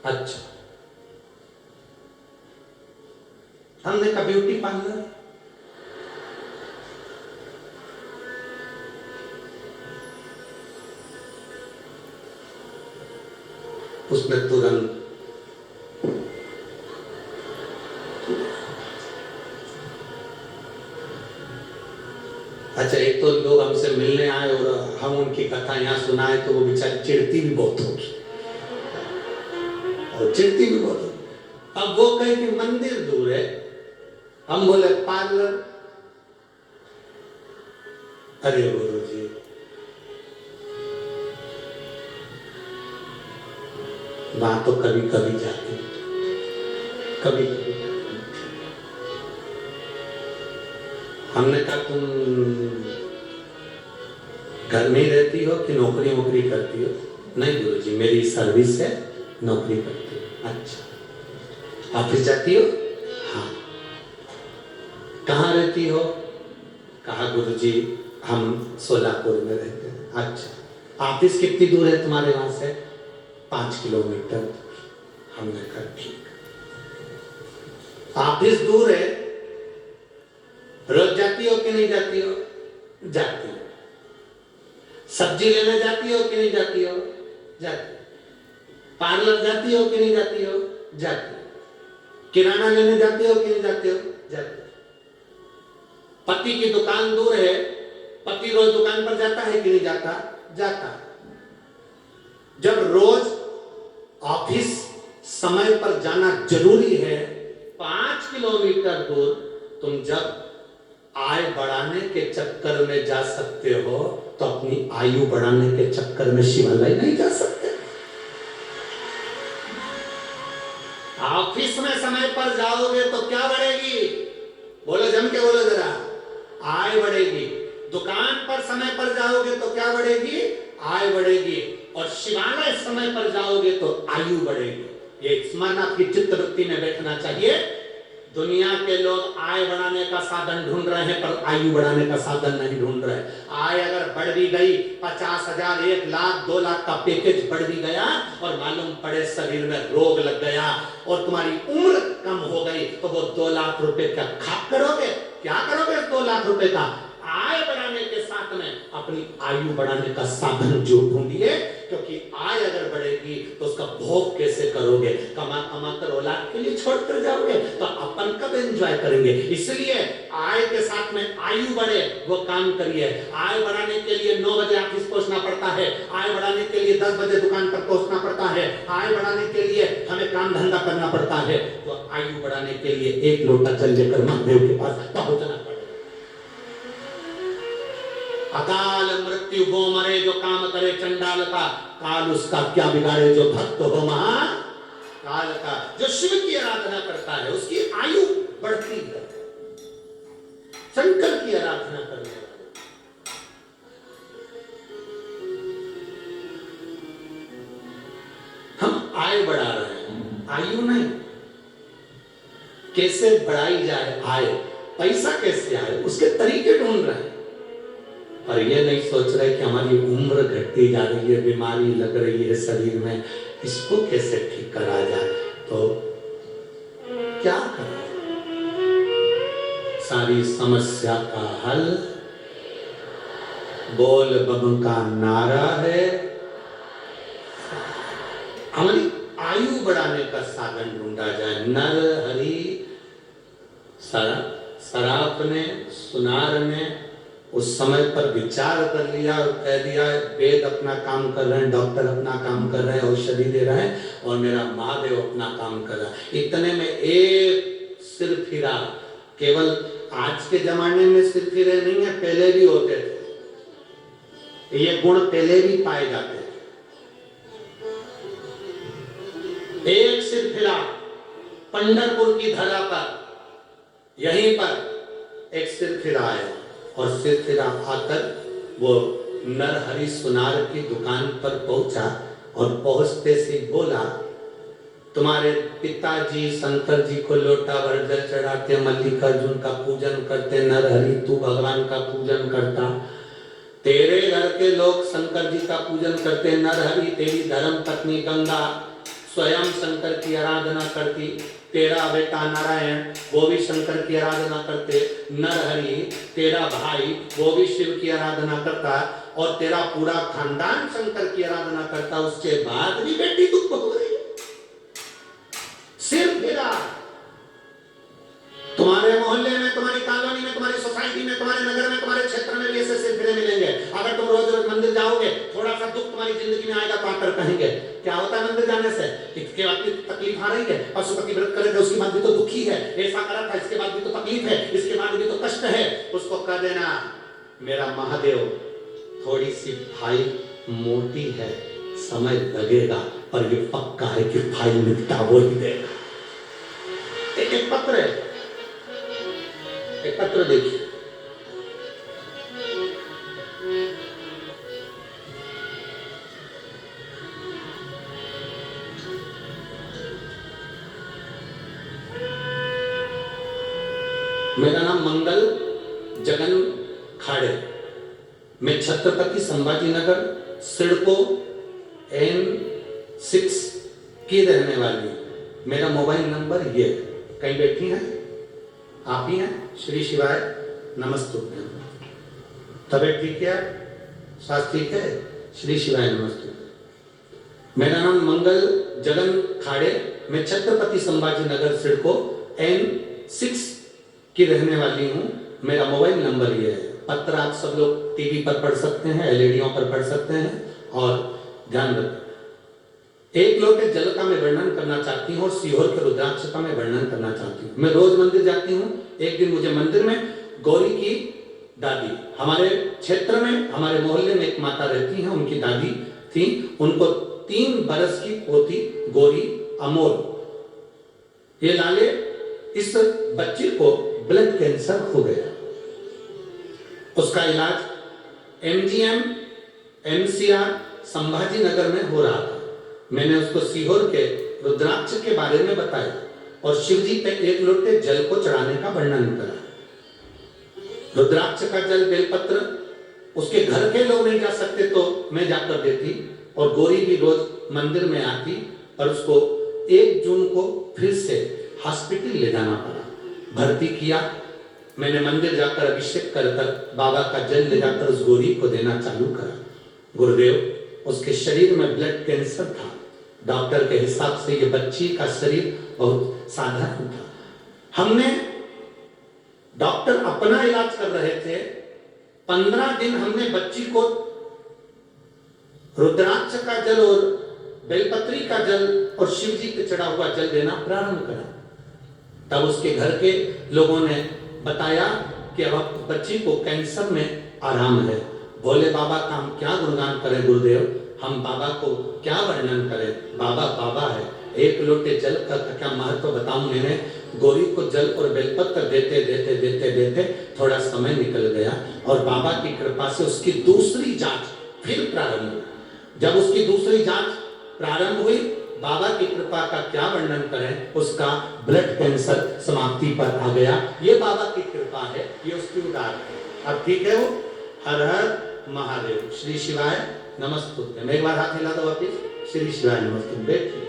अच्छा, हमने कहा ब्यूटी पार्लर। उसने तुरंत अच्छा, एक तो लोग हमसे मिलने आए और हम उनकी कथा यहाँ सुनाए तो वो बेचारी चिढ़ती भी बहुत होगी और चिढ़ती भी बहुत होगी। अब वो कहे कि मंदिर दूर है, हम बोले पार्लर। अरे गुरु जी, वहां तो कभी कभी जाते, कभी कभी। हमने कहा तुम घर में ही रहती हो कि नौकरी वोकरी करती हो? नहीं गुरुजी, मेरी सर्विस है, नौकरी करती हो। अच्छा, ऑफिस जाती हो? हाँ। कहाँ रहती हो? कहा गुरुजी हम सोलापुर में रहते हैं। अच्छा, ऑफिस कितनी दूर है तुम्हारे वहां से? 5 किलोमीटर। हमने कहा ठीक। ऑफिस दूर है, रोज जाती हो कि नहीं जाती हो? जाती हो। सब्जी लेने जाती हो कि नहीं जाती हो? जाती हो। पार्लर जाती हो कि नहीं जाती हो? जाती हो। किराना लेने जाती हो कि नहीं जाती हो? जाती हो। पति की दुकान दूर है, पति रोज दुकान पर जाता है कि नहीं जाता? जाता। जब रोज ऑफिस समय पर जाना जरूरी है, 5 किलोमीटर दूर, तुम जब आय बढ़ाने के चक्कर में जा सकते हो तो अपनी आयु बढ़ाने के चक्कर में शिवालय नहीं जा सकते? ऑफिस में समय पर जाओगे तो क्या बढ़ेगी? बोलो, जम के बोलो जरा। आय बढ़ेगी। दुकान पर समय पर जाओगे तो क्या बढ़ेगी? आय बढ़ेगी। और शिवालय समय पर जाओगे तो आयु बढ़ेगी। ये स्मरण आपकी चित्तवृत्ति में बैठना चाहिए। दुनिया के लोग आय बढ़ाने का साधन ढूंढ रहे हैं पर आयु बढ़ाने का साधन नहीं ढूंढ रहे। आय अगर बढ़ भी गई, 50,000, 1 लाख, 2 लाख का पैकेज बढ़ भी गया और मालूम पड़े शरीर में रोग लग गया और तुम्हारी उम्र कम हो गई, तो वो 2 लाख रुपए का खाप करोगे? क्या करोगे 2 लाख रुपए का? आय बढ़ाने के साथ में अपनी आयु बढ़ाने का साधन जो ढूंढिए, क्योंकि आय अगर बढ़ेगी तो उसका भोग कैसे करोगे? कमा कमा कर औलाद के लिए छोड़कर जाओगे तो अपन कब एंजॉय करेंगे? इसलिए आय के साथ में आयु बढ़े वो काम करिए। आय बढ़ाने के लिए 9 बजे ऑफिस पहुंचना पड़ता है, आय बढ़ाने के लिए 10 बजे दुकान पर पहुंचना पड़ता है, आय बढ़ाने के लिए हमें काम धंधा करना पड़ता है। तो आयु बढ़ाने के लिए 1 लोटा जल लेकर महादेव के पास पहुंचना पड़ेगा। अकाल मृत्यु गो मरे जो काम करे चंडाल का, काल उसका क्या बिगाड़े जो भक्त हो महाकाल का। जो शिव की आराधना करता है उसकी आयु बढ़ती है। शंकर की आराधना करने वाले, हम आय बढ़ा रहे हैं, आयु नहीं। कैसे बढ़ाई जाए आय, पैसा कैसे आए, उसके तरीके ढूंढ रहे हैं। और ये नहीं सोच रहे कि हमारी उम्र घटती जा रही है, बीमारी लग रही है शरीर में, इसको कैसे ठीक करा जाए। तो क्या करें? सारी समस्या का हल बोल बम का नारा है। हमारी आयु बढ़ाने का साधन ढूंढा जाए। नर हरि सराफ ने, सुनार ने उस समय पर विचार कर लिया और कह दिया वेद अपना काम कर रहे हैं, डॉक्टर अपना काम कर रहे हैं, औषधि दे रहे हैं और मेरा महादेव अपना काम कर रहा है। इतने में एक सिर फिरा। केवल आज के जमाने में सिर फिरे नहीं है, पहले भी होते थे। ये गुण पहले भी पाए जाते थे। एक सिर फिरा पंढरपुर की धरा पर, यहीं पर एक सिर फिरा है और सिर फिरा आकर वो नरहरि सुनार की दुकान पर पहुंचा और पहुंचते से बोला, तुम्हारे पिताजी शंकर जी को लोटा भर जल चढ़ाते, मल्लिकार्जुन का पूजन करते, नरहरि तू भगवान का पूजन करता, तेरे घर के लोग शंकर जी का पूजन करते, नरहरि तेरी धर्म पत्नी गंगा स्वयं शंकर की आराधना करती, तेरा बेटा नारायण वो भी शंकर की आराधना करते, नरहरि तेरा भाई वो भी शिव की आराधना करता और तेरा पूरा खानदान शंकर की आराधना करता, उसके बाद भी बेटी दुख हो रही। सिर फिरा। तुम्हारे मोहल्ले में, तुम्हारी कॉलोनी में, तुम्हारी सोसाइटी में, तुम्हारे नगर में, तुम्हारे क्षेत्र में भी ऐसे सिर फिरे मिलेंगे। अगर तुम रोज रोज मंदिर जाओगे, थोड़ा सा दुख तुम्हारी जिंदगी में आएगा तो आकर कहेंगे क्या होता है मंदिर जाने से, इसके बाद भी तकलीफ आ रही है, पशुपति व्रत करेंगे उसके बाद भी तो दुखी है, ऐसा करा था इसके बाद भी तो तकलीफ है, इसके बाद भी तो कष्ट है। उसको कह देना मेरा महादेव थोड़ी सी फाइल मोटी है, समय लगेगा पर ये पक्का है कि फाइल निपटा वो ही देगा। एक पत्र है, एक पत्र देखिए, मेरा नाम मंगल जगन खाड़े, मैं छत्रपति संभाजी नगर सिडको N6 की रहने वाली। मेरा मोबाइल नंबर ये, कहीं बैठी हैं आप ही हैं? श्री शिवाय नमस्तु। तबीयत ठीक है? स्वास्थ्य ठीक है? श्री शिवाय नमस्तु। मेरा नाम मंगल जगन खाड़े, मैं छत्रपति संभाजी नगर सिडको N6 की रहने वाली हूँ। मेरा मोबाइल नंबर ये है। पत्र आप सब लोग टीवी पर पढ़ सकते हैं, एलईडीओं पर पढ़ सकते हैं। और ध्यान रखें, एक लोटे जल का मैं वर्णन करना चाहती हूँ और सीहोर के रुद्राक्ष का मैं वर्णन करना चाहती हूँ। मैं रोज मंदिर जाती हूँ। एक दिन मुझे मंदिर में गौरी की दादी, हमारे क्षेत्र में हमारे मोहल्ले में एक माता रहती हैं, उनकी दादी थी, उनको 3 बरस की पोती गौरी अमोल, ये लाले, इस बच्चे को ब्लड कैंसर हो गया। उसका इलाज MGM MCR संभाजी नगर में हो रहा था। मैंने उसको सीहोर के रुद्राक्ष के बारे में बताया और शिव जी पे 1 लोटे जल को चढ़ाने का वर्णन करा। रुद्राक्ष का जल, बेलपत्र उसके घर के लोग नहीं जा सकते तो मैं जाकर देती, और गौरी भी रोज मंदिर में आती, और उसको 1 जून को फिर से हॉस्पिटल ले जाना पड़ा, भर्ती किया। मैंने मंदिर जाकर अभिषेक कर बाबा का जल ले जाकर उस गौरी को देना चालू करा। गुरुदेव, उसके शरीर में ब्लड कैंसर था। डॉक्टर के हिसाब से ये बच्ची का शरीर बहुत साधारण था। हमने, डॉक्टर अपना इलाज कर रहे थे, 15 दिन हमने बच्ची को रुद्राक्ष का जल और बेलपत्री का जल और शिव जी पे चढ़ा हुआ जल देना प्रारंभ करा। तब उसके घर के लोगों ने बताया कि अब बच्ची को कैंसर में आराम है। भोले बाबा का हम क्या गुणगान करें गुरुदेव, हम बाबा को क्या वर्णन करें, बाबा बाबा है। 1 लोटे जल का क्या महत्व बताऊं। मैंने गौरी को जल और बेलपत्र देते देते देते देते थोड़ा समय निकल गया, और बाबा की कृपा से उसकी दूसरी जांच फिर प्रारंभ हुई। जब उसकी दूसरी जांच प्रारंभ हुई, बाबा की कृपा का क्या वर्णन करें, उसका ब्लड कैंसर समाप्ति पर आ गया। ये बाबा की कृपा है, ये उसकी उदार है। अब ठीक है वो। हर हर महादेव, श्री शिवाय नमस्तुते। मैं एक बार हाथ हिला दो वापिस, श्री शिवाय नमस्तुते। बैठिए।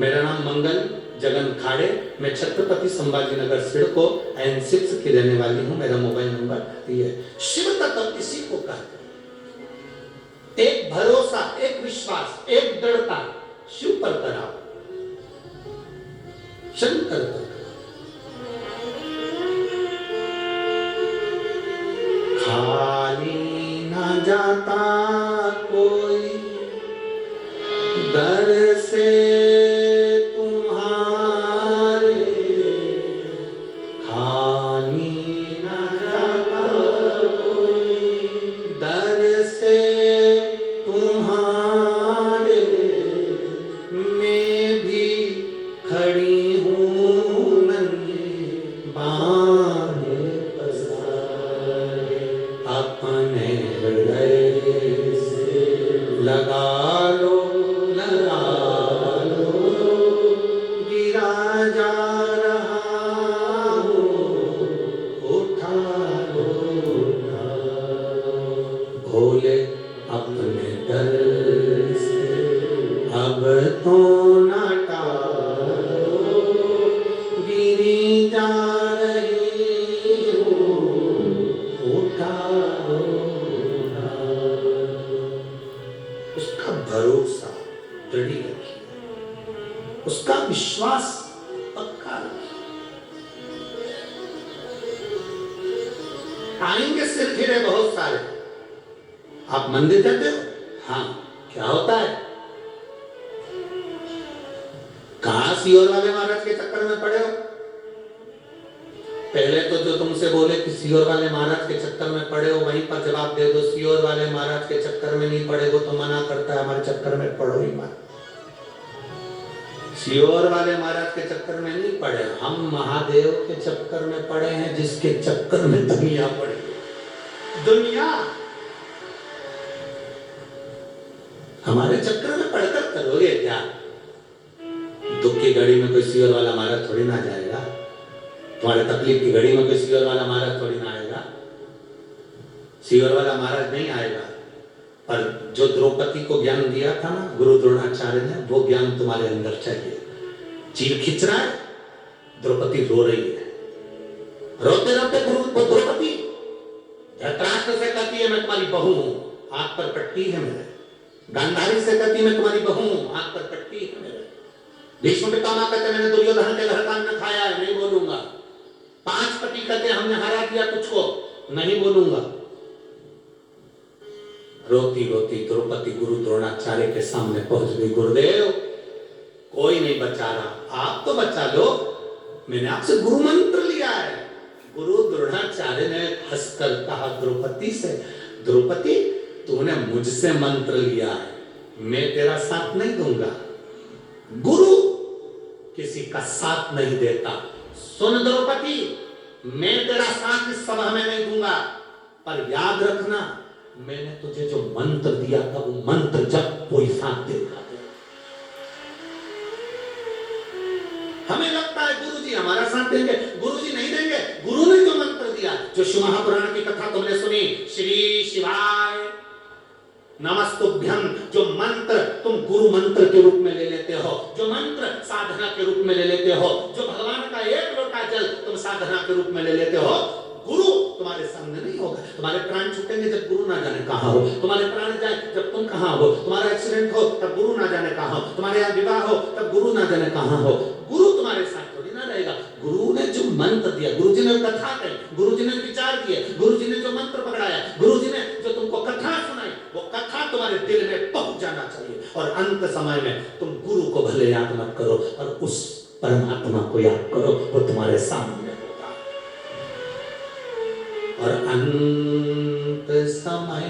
मेरा नाम मंगल जगन खाड़े, मैं छत्रपति संभाजी नगर सिडको N6 की रहने वाली हूँ। मेरा मोबाइल नंबर ये है। शिव तत्व इसी को कहते हैं। एक भरोसा, एक विश्वास, एक दृढ़ता शिव पर कराओ, शंकर पर खाली न जाता कोई दर से तुम्हारे, खाली न जाता कोई दर से तुम्हारे, मैं भी खड़ी हूँ नंगे बाहें पसारे, अपने हृदय से लगा लो गिरा जा रहा हूँ, उठा लो भोले अपने दर से, अब तो न टालो, गिरी जा रही हूँ, उठा लो। उसका भरोसा दृढ़ रखिए, उसका विश्वास पक्का रखिए। आएंगे सिर फिरे बहुत सारे। आप मंदिर जाते हो? हाँ, क्या होता है? कहां सीहोर वाले महाराज के चक्कर में पड़े हो? पहले तो जो तुमसे बोले कि सीहोर वाले महाराज के चक्कर में पड़े हो, वहीं पर जवाब दे दो, सीहोर वाले महाराज के चक्कर में नहीं पड़े, वो तो मना करता है हमारे चक्कर में पड़ो ही मत। सीहोर वाले महाराज के चक्कर में नहीं पड़े, हम महादेव के चक्कर में पड़े हैं, जिसके चक्कर में दुनिया पड़ी। दुनिया हमारे चक्कर में पड़कर करोगे क्या? दुख की घड़ी में कोई सीहोर वाला महाराज थोड़ी ना जाएगा। तुम्हारे तकलीफ की घड़ी में कोई सीवर वाला महाराज थोड़ी ना आएगा, सीवर वाला महाराज नहीं आएगा। पर जो द्रौपदी को ज्ञान दिया था ना गुरु द्रोणाचार्य ने, वो ज्ञान तुम्हारे अंदर चाहिए। चीर खींच रहा है, द्रौपदी रो रही है, रोते रोते द्रौपदी धृतराष्ट्र से कहती है मैं तुम्हारी बहू हूं, आंख पर पट्टी है मेरे। गांधारी से कहती है मैं तुम्हारी बहू हूं, आंख पर पट्टी है मेरे। भीष्म पितामह कहते मैंने दुर्योधन के घर का अन्न खाया है, नहीं बोलूंगा। पांच पति कहते हमने हरा दिया तुझको, नहीं बोलूंगा। रोती रोती द्रौपदी गुरु द्रोणाचार्य के सामने पहुंच गई। गुरुदेव कोई नहीं बचा रहा, आप तो बचा लो, मैंने आपसे गुरु मंत्र लिया है। गुरु द्रोणाचार्य ने हंसकर कहा द्रौपदी से, द्रौपदी तूने मुझसे मंत्र लिया है, मैं तेरा साथ नहीं दूंगा। गुरु किसी का साथ नहीं देता। सुन द्रौपदी, मैं तेरा साथ इस सभा में नहीं दूंगा, पर याद रखना मैंने तुझे जो मंत्र दिया था वो मंत्र जब कोई साथ देगा। हमें लगता है गुरुजी हमारा साथ देंगे, गुरुजी नहीं देंगे। गुरु ने जो मंत्र दिया, जो शिव महापुराण की कथा तुमने सुनी, श्री शिवाय नमस्तुभ्यम, जो मंत्र तुम गुरु मंत्र के रूप में ले लेते हो, जो मंत्र साधना के रूप में ले लेते हो, जो भगवान का एक लोटा जल तुम साधना के रूप में ले लेते हो, गुरु तुम्हारे सामने नहीं होगा। तुम्हारे प्राण छूटेंगे जब गुरु ना जाने कहां हो, तुम्हारे प्राण जाए जब तुम कहां हो, तुम्हारा एक्सीडेंट हो तब गुरु ना जाने कहां हो, तुम्हारे यहाँ विवाह हो तब गुरु ना जाने कहां हो। गुरु तुम्हारे साथ थोड़ी ना रहेगा। गुरु ने जो मंत्र दिया, गुरु जी ने कथा कही, गुरु जी ने विचार दिए, गुरु जी ने जो मंत्र पकड़ाया, गुरु जी ने जो तुमको कथा सुनाई, वो कथा तुम्हारे दिल में पहुंच जाना चाहिए। और अंत समय में तुम गुरु को भले याद मत करो और उस परमात्मा को याद करो, वो तुम्हारे सामने होगा। और अंत समय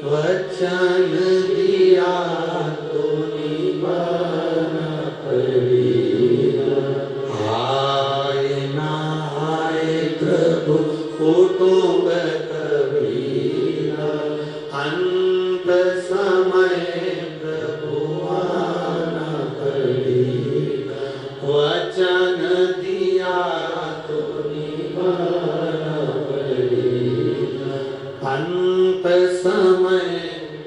वचन दिया तो निभाना पड़ेगा। आए ना आए प्रभु कुटुंब कबीरा, अंत समय प्रभु आना पड़ेगा। वचन दिया तो निभाना पड़ेगा, अंत समय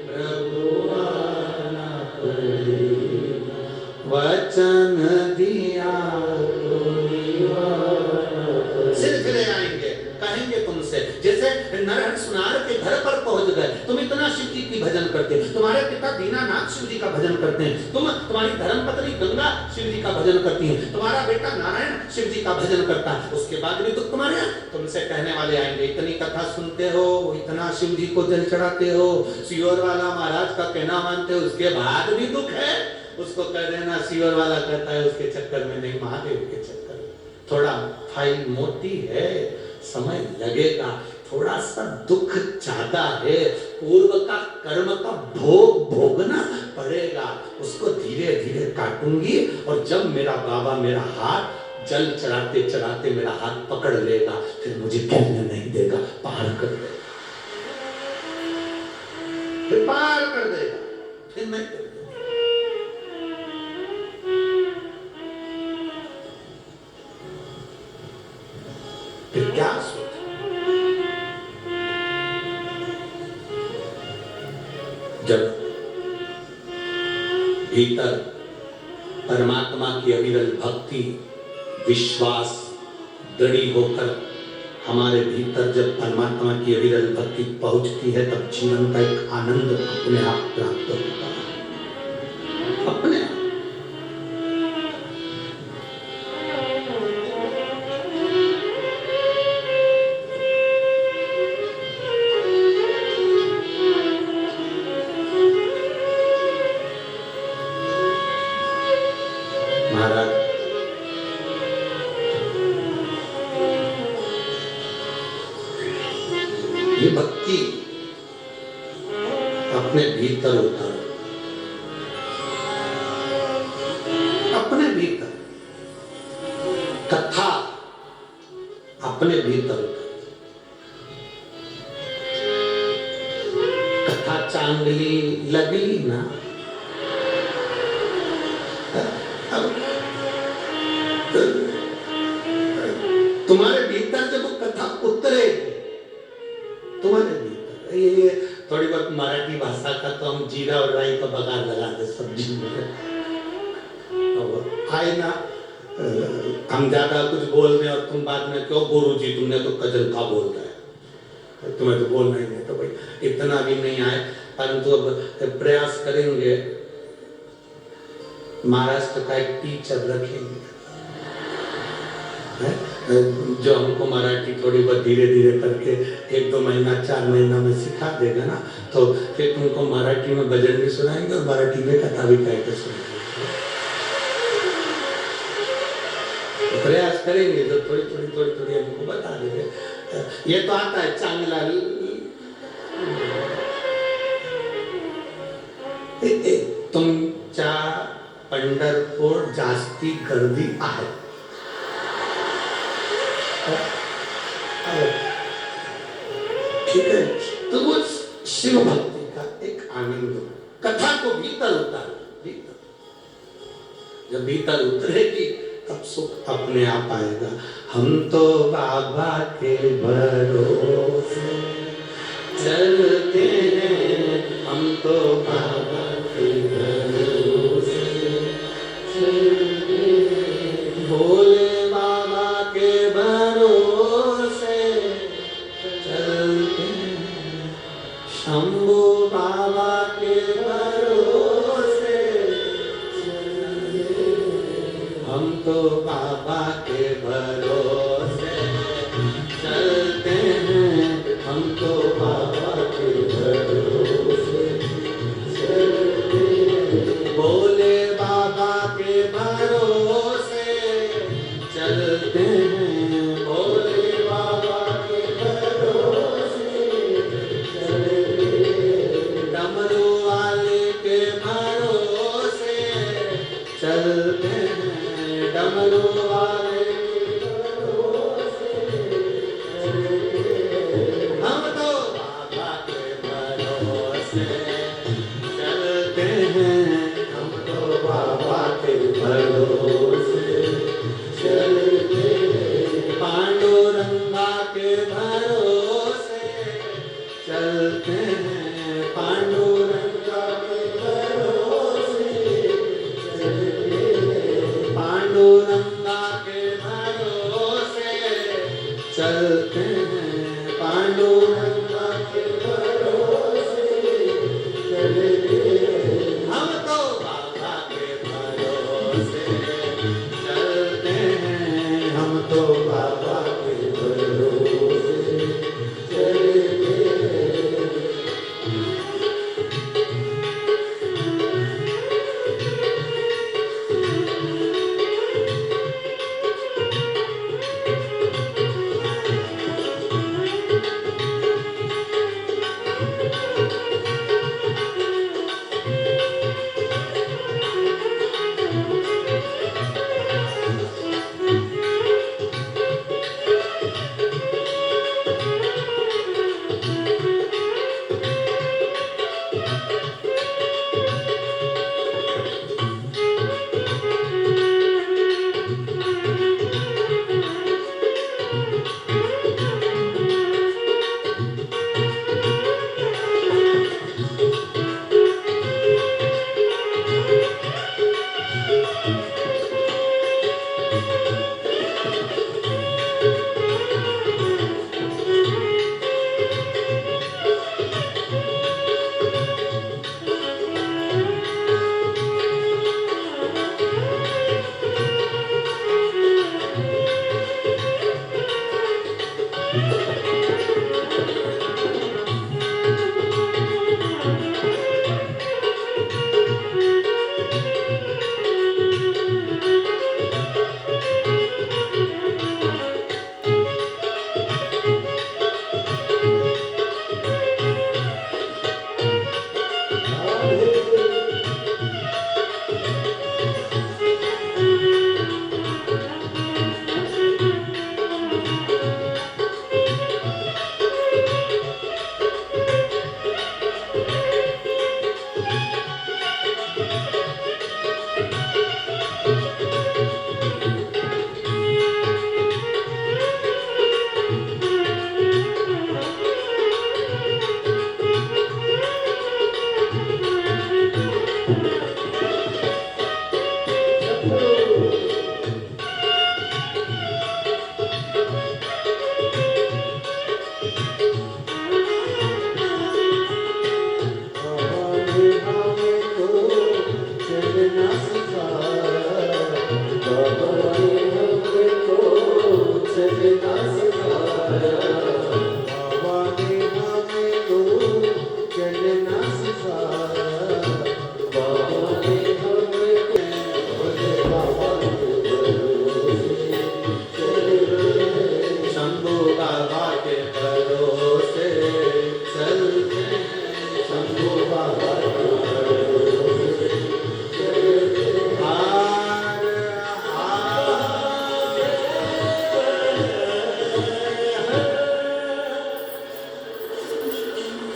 प्रभु आना पड़ेगा। वचन दिया तो निभाना पड़ेगा। सिर फिरे आएंगे, कहेंगे तुमसे, जैसे नरहर सुनार के घर पर पहुंच गए, तुम इतना शिव जी की भजन करते, तुम्हारे पिता दीनानाथ शिव जी का भजन करते हैं, तुम्हारी धर्मपत्नी गंगा शिव जी का भजन करती है, तुम्हारा बेटा नारायण शिव जी का भजन करता है, उसके बाद भी तो तुम्हारे यहाँ तुमसे कहने वाले आएंगे इतनी कथा सुनते हो, इतना शिव जी को जल चढ़ाते हो, सीवर वाला महाराज का कहना मानते हो, उसके बाद भी दुख है। उसको कह देना सीवर वाला कहता है उसके चक्कर में नहीं, महादेव के चक्कर में। थोड़ा फाइल मोटी है, समय लगेगा, थोड़ा सा दुख ज्यादा है, पूर्व का कर्म का भोग भोगना पड़ेगा, उसको धीरे धीरे काटूंगी। और जब मेरा बाबा मेरा हाथ जल चढ़ाते चढ़ाते मेरा हाथ पकड़ लेगा, फिर मुझे गिरने नहीं देगा, पार कर देगा, फिर पार कर देगा, फिर नहीं कर देगा। फिर क्या सोच, जब भीतर परमात्मा की अविरल भक्ति विश्वास दृढ़ होकर हमारे भीतर जब परमात्मा की अविरल भक्ति पहुंचती है, तब जीवन का एक आनंद अपने आप प्राप्त होता है, अपने आप। ये भक्ति अपने भीतर उतारो, अपने भीतर कथा अपने भीतर उतारो। कथा चांगली लगली ना तुम्हारे भीतर जब वो कथा उतरेगी, तुम्हारे भीतर ये थोड़ी बहुत मराठी भाषा का तो हम जीरा और राई का बघार लगा दे सब्जी में, आए ना हम ज्यादा कुछ बोल रहे और तुम बाद में क्यों गुरु जी तुमने तो कजल का बोल रहे हैं, तुम्हें तो बोलना ही नहीं, तो भाई इतना भी नहीं आए, परंतु अब प्रयास करेंगे। महाराष्ट्र का एक टीचर रखेंगे जो हमको मराठी थोड़ी बहुत धीरे धीरे करके 1-2 महीना 4 महीना में सिखा देगा ना, तो फिर तुमको मराठी में भजन भी सुनाएंगे और मराठी में कथा भी कह के सुनाएंगे। तो प्रयास करेंगे, जो थोड़ी हमको बता देंगे। ये तो आता है चांगला तुमच्या पंढरपूर जास्ती गर्दी आहे, ठीक है, तो वो शिव भक्ति का एक आनंद, कथा को भीतर उतार, जब भीतर उतरेगी तब सुख अपने आप आएगा। हम तो बाबा के भरोसे चलते हैं, हम तो बाबा के भरोसे चलते हैं, भोले बाबा के भरोसे चलते हैं, शंभू बाबा के भरोसे चलते हैं, हम तो बाबा के भरोसे चलते हैं, हम तो बाबा के भरोसे चलते हैं, भोले बाबा के भरोसे चलते हैं, भोले बाबा के भरोसे चलते हैं, डमरू वाले के भरोसे चलते हैं, डमरू वाले के भरोसे चलते हैं, हम तो बाबा के भरोसे चलते हैं, हम तो बाबा के भरोसे चलते हैं, पांडुरंगा के भरोसे चलते हैं, पांडुरंगा के भरोसे चलते हैं, पांडुरंगा के भरोसे चलते हैं, पांडुरंगा के भरोसे चलते हैं, हम तो बाबा के भरोसे चलते हैं, हम तो बाबा के भरोसे चलते हैं।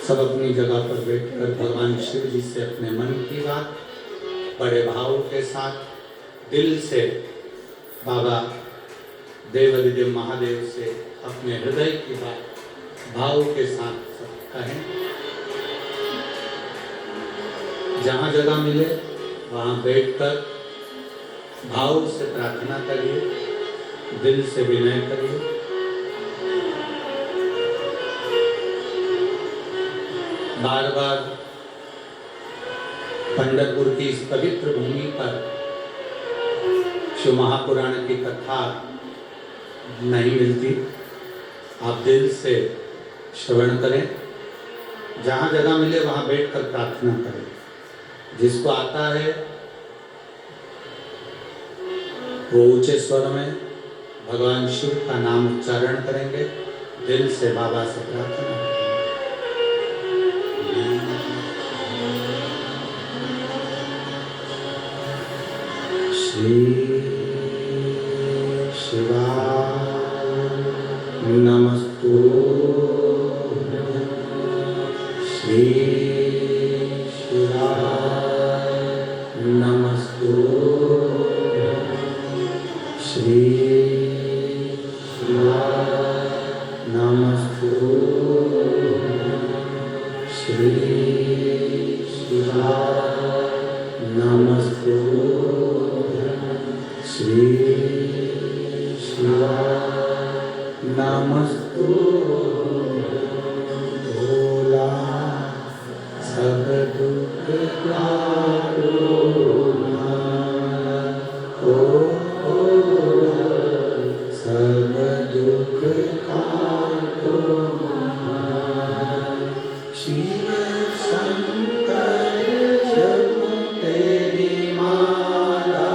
सब अपनी जगह पर बैठकर भगवान शिव जी से अपने मन की बात बड़े भाव के साथ दिल से बाबा देवाधिदेव महादेव से अपने हृदय की बात भाव के साथ सब कहें। जहाँ जगह मिले वहाँ बैठकर भाव से प्रार्थना करिए, दिल से विनय करिए। बार बार पंढरपुर की इस पवित्र भूमि पर शिव महापुराण की कथा नहीं मिलती। आप दिल से श्रवण करें, जहाँ जगह मिले वहाँ बैठकर प्रार्थना करें। जिसको आता है वो ऊंचे स्वर में भगवान शिव का नाम उच्चारण करेंगे, दिल से बाबा से प्रार्थना करें। श्री शिवाय नमस्तु, श्री शिवाय नमस्तु, श्री शिवाय नमस्तु, श्री शिवाय नमस्तु, श्री शिवाय नमस्तु। भोला सब दुख काटो सब दुख काटो। शिव शंकर जप तेरी माला,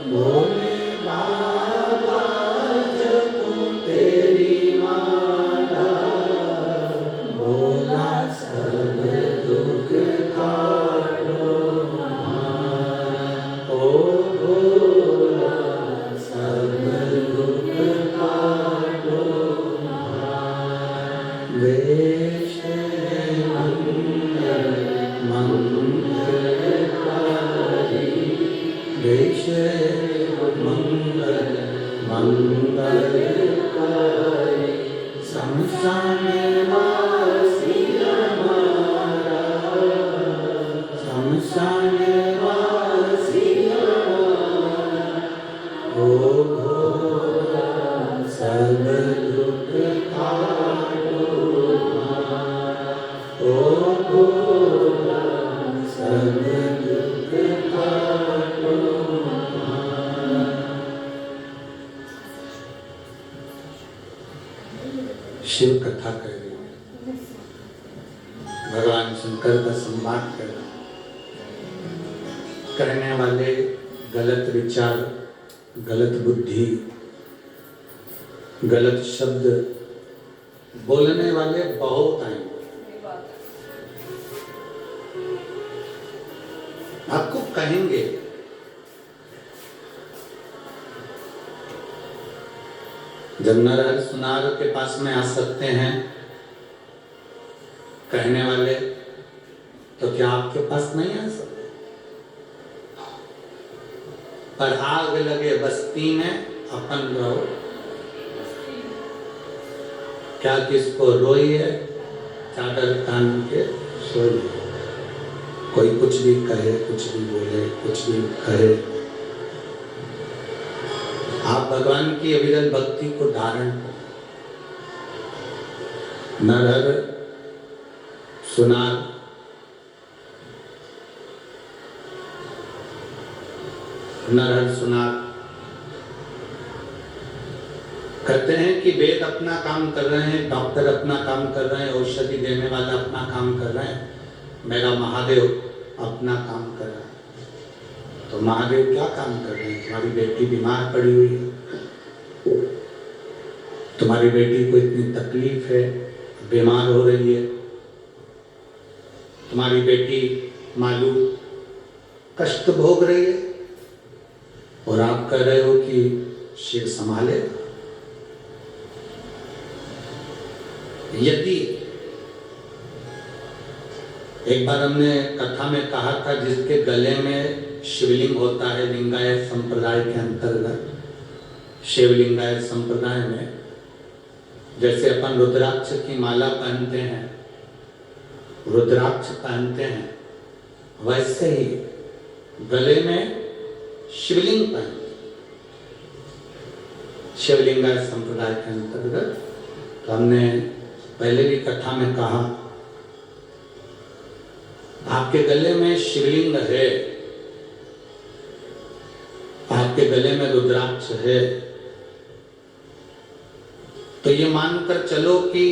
भोले बाबा जप तेरी माला, भोला सब दुख काटो। ओ भोला सब दुख काटो। वेश मंगल मंगलकारी, वेश मंगल मंगलकारी, शमशान वासी हमारा, शमशान वासी हमारा, ओ भोला सब दुख काटो। ओ भोला सब दुख काटो। शिव कथा कर रही है, भगवान शंकर का संवाद कर रहा है। कहने वाले गलत विचार, गलत बुद्धि, गलत शब्द बोलने वाले बहुत आएंगे। आपको कहेंगे जब नरहर सुनार के पास में आ सकते हैं कहने वाले, तो क्या आपके पास नहीं आ सकते? पर आग लगे बस्ती में अपन रहो, क्या किसको रोई है चादर तान के सोई है। कोई कुछ भी कहे, कुछ भी बोले, कुछ भी कहे, आप भगवान की अविरल भक्ति को धारण करें। नरहर सुनार नरहर सुनार कहते हैं कि वेद अपना काम कर रहे हैं, डॉक्टर अपना काम कर रहे हैं, औषधि देने वाला अपना काम कर रहे हैं, मेरा महादेव अपना काम कर रहा है। तो महादेव क्या काम कर रहे हैं? तुम्हारी बेटी बीमार पड़ी हुई है, तुम्हारी बेटी को इतनी तकलीफ है, बीमार हो रही है, तुम्हारी बेटी मालूम कष्ट भोग रही है, और आप कह रहे हो कि शिव संभाले। यदि एक बार हमने कथा में कहा था, जिसके गले में शिवलिंग होता है, लिंगायत संप्रदाय के अंतर्गत, शिवलिंगायत संप्रदाय में जैसे अपन रुद्राक्ष की माला पहनते हैं, रुद्राक्ष पहनते हैं, वैसे ही गले में शिवलिंग पहनते हैं, शिवलिंगायत संप्रदाय के अंतर्गत। तो हमने पहले भी कथा में कहा, आपके गले में शिवलिंग है, आपके गले में रुद्राक्ष है, तो ये मानकर चलो कि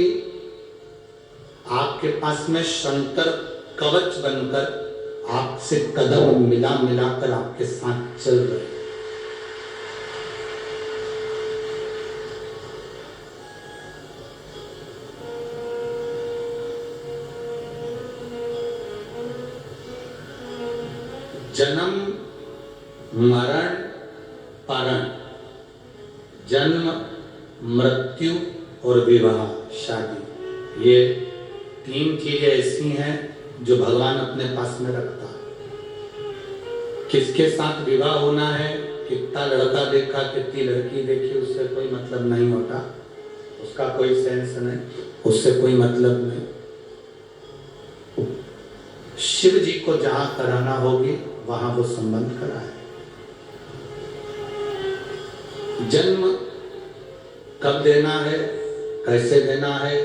आपके पास में शंकर कवच बनकर आपसे कदम मिला मिलाकर आपके साथ चल रहे। जन्म मरण पारण, जन्म मृत्यु और विवाह शादी, ये तीन चीजें ऐसी हैं जो भगवान अपने पास में रखता है। किसके साथ विवाह होना है, कितना लड़का देखा कितनी लड़की देखी, उससे कोई मतलब नहीं होता, उसका कोई सेंस नहीं, उससे कोई मतलब नहीं। शिव जी को जहां कराना होगी वहां वो संबंध कराए। जन्म कब देना है, कैसे देना है,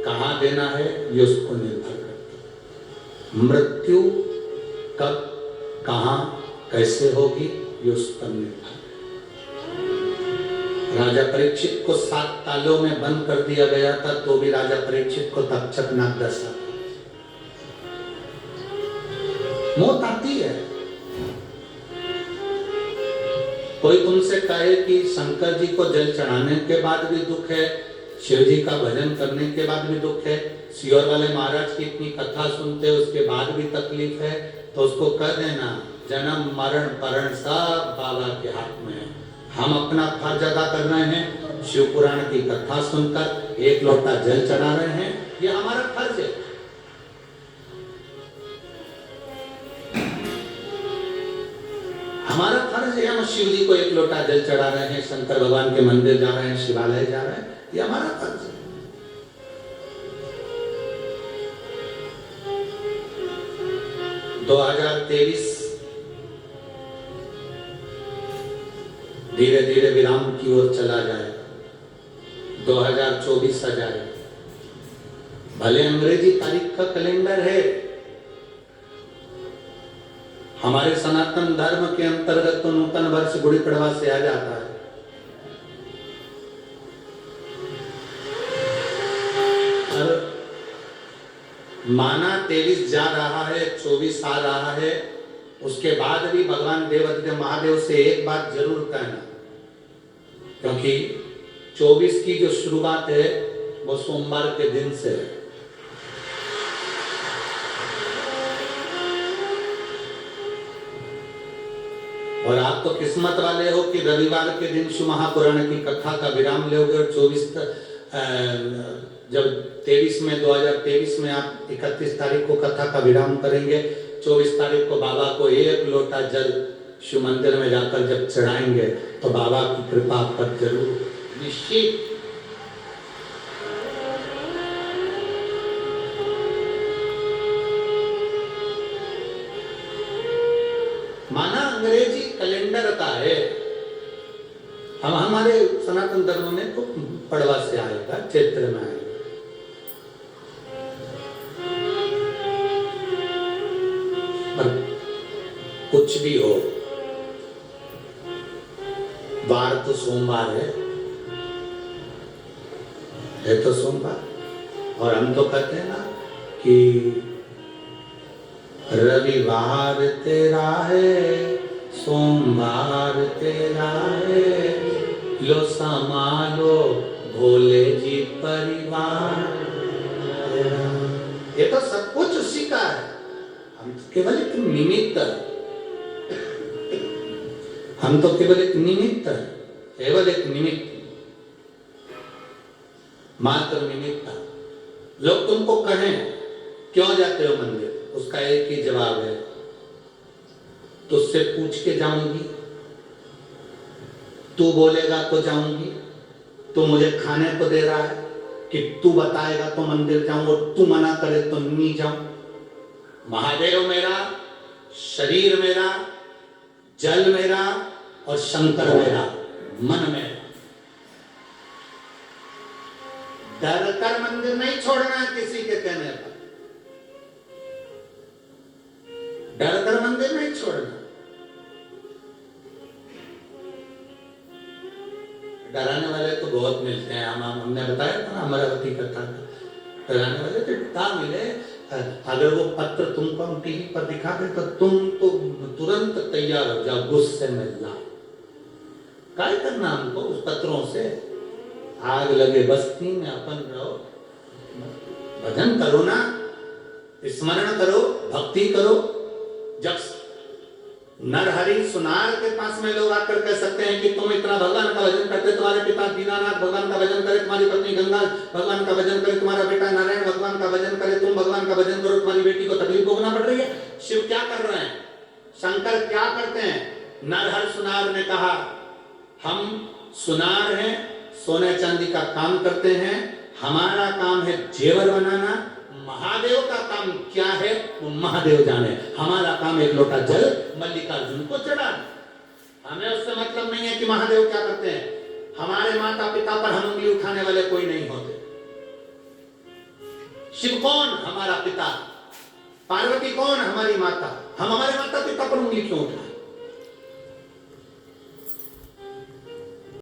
कहाँ देना है, ये उसको निर्भर करता है। मृत्यु कब कहाँ कैसे होगी, ये उस पर निर्भर है। राजा परीक्षित को 7 तालों में बंद कर दिया गया था, तो भी राजा परीक्षित को तक्षक नाग डसा। मौत आती है। कोई तुमसे कहे कि शंकर जी को जल चढ़ाने के बाद भी दुख है, शिव जी का भजन करने के बाद भी दुख है, सियोर वाले महाराज की इतनी कथा सुनते उसके बाद भी तकलीफ है, तो उसको कह देना जन्म मरण परण सब बाबा के हाथ में है। हम अपना फर्ज अदा कर रहे हैं, शिव पुराण की कथा सुनकर 1 लोटा जल चढ़ा रहे हैं, ये हमारा फर्ज है। हमारा फर्ज है, हम शिव जी को 1 लोटा जल चढ़ा रहे हैं, शंकर भगवान के मंदिर जा रहे हैं, शिवालय जा रहे हैं, ये हमारा फर्ज है। दो 2023 धीरे धीरे विराम की ओर चला जाए, 2024 आ जाए। भले अंग्रेजी तारीख का कैलेंडर है, हमारे सनातन धर्म के अंतर्गत तो नूतन वर्ष गुड़ी पड़वा से आ जाता है। और माना 23 जा रहा है, 24 आ रहा है, उसके बाद भी भगवान देवाधिदेव महादेव से एक बात जरूर कहना, क्योंकि 24 की जो शुरुआत है वो सोमवार के दिन से है। और आप तो किस्मत वाले हो कि रविवार के दिन शिव महापुराण की कथा का विराम लोगे, और 24 जब 23 में 2023 में आप 31 तारीख को कथा का विराम करेंगे, 24 तारीख को बाबा को 1 लोटा जल शिव मंदिर में जाकर जब चढ़ाएंगे तो बाबा की कृपा पर जरूर निश्चित। माना अंग्रेजी कैलेंडर का है, हम हमारे सनातन धर्म में तो पड़वा से आएगा, चैत्र में आएगा। पर कुछ भी हो, वार तो सोमवार है तो सोमवार। और हम तो कहते हैं ना कि रविवार तेरा है, सोमवार तेरा है, लो संभालो भोले जी परिवार तेरा। ये तो सब कुछ उसी का है, हम तो केवल एक निमित्त, हम तो केवल एक निमित्त, केवल एक निमित्त, मात्र निमित्त। लोग तुमको कहें क्यों जाते हो मंदिर, उसका एक ही जवाब है, तुझसे पूछ के जाऊंगी, तू बोलेगा तो जाऊंगी, तू मुझे खाने को दे रहा है कि तू बताएगा तो मंदिर जाऊं, और तू मना करे तो नहीं जाऊं। महादेव मेरा, शरीर मेरा, जल मेरा और शंकर मेरा, मन मेरा। डर कर मंदिर नहीं छोड़ना किसी के कहने पर, डर कर मंदिर नहीं छोड़ना। डराने वाले तो बहुत मिलते हैं, हमने बताया था ना, अमरावती कथा का। डराने वाले तो इतना मिले, अगर वो पत्र तुमको हम टीवी पर दिखा दे तो तुम तो तुरंत तैयार हो जाओ गुस्से में ला। क्या करना हमको उस पत्रों से, आग लगे बस्ती में अपन रहो, भजन करो ना, स्मरण करो, भक्ति करो। जब नरहरि सुनार के पास में लोग आकर कह सकते हैं कि तुम इतना भगवान का भजन करते, तुम्हारे पिता दीनानाथ भगवान का भजन करे, तुम्हारी पत्नी गंगा भगवान का भजन करे, तुम्हारा बेटा नारायण भगवान का भजन करे, तुम भगवान का भजन करो, तुम्हारी बेटी को तकलीफ भोगना पड़ रही है। शिव क्या कर रहे हैं, शंकर क्या करते हैं? नरहर सुनार ने कहा हम सुनार हैं, सोने चांदी का काम करते हैं, हमारा काम है जेवर बनाना, महादेव का काम क्या है वो महादेव जाने, हमारा काम एक लोटा जल मल्लिकार्जुन को चढ़ाना। हमें उससे मतलब नहीं है कि महादेव क्या करते हैं, हमारे माता पिता पर हम उंगली उठाने वाले कोई नहीं होते। शिव कौन? हमारा पिता। पार्वती कौन? हमारी माता। हम हमारे माता पिता पर उंगली क्यों उठाएं?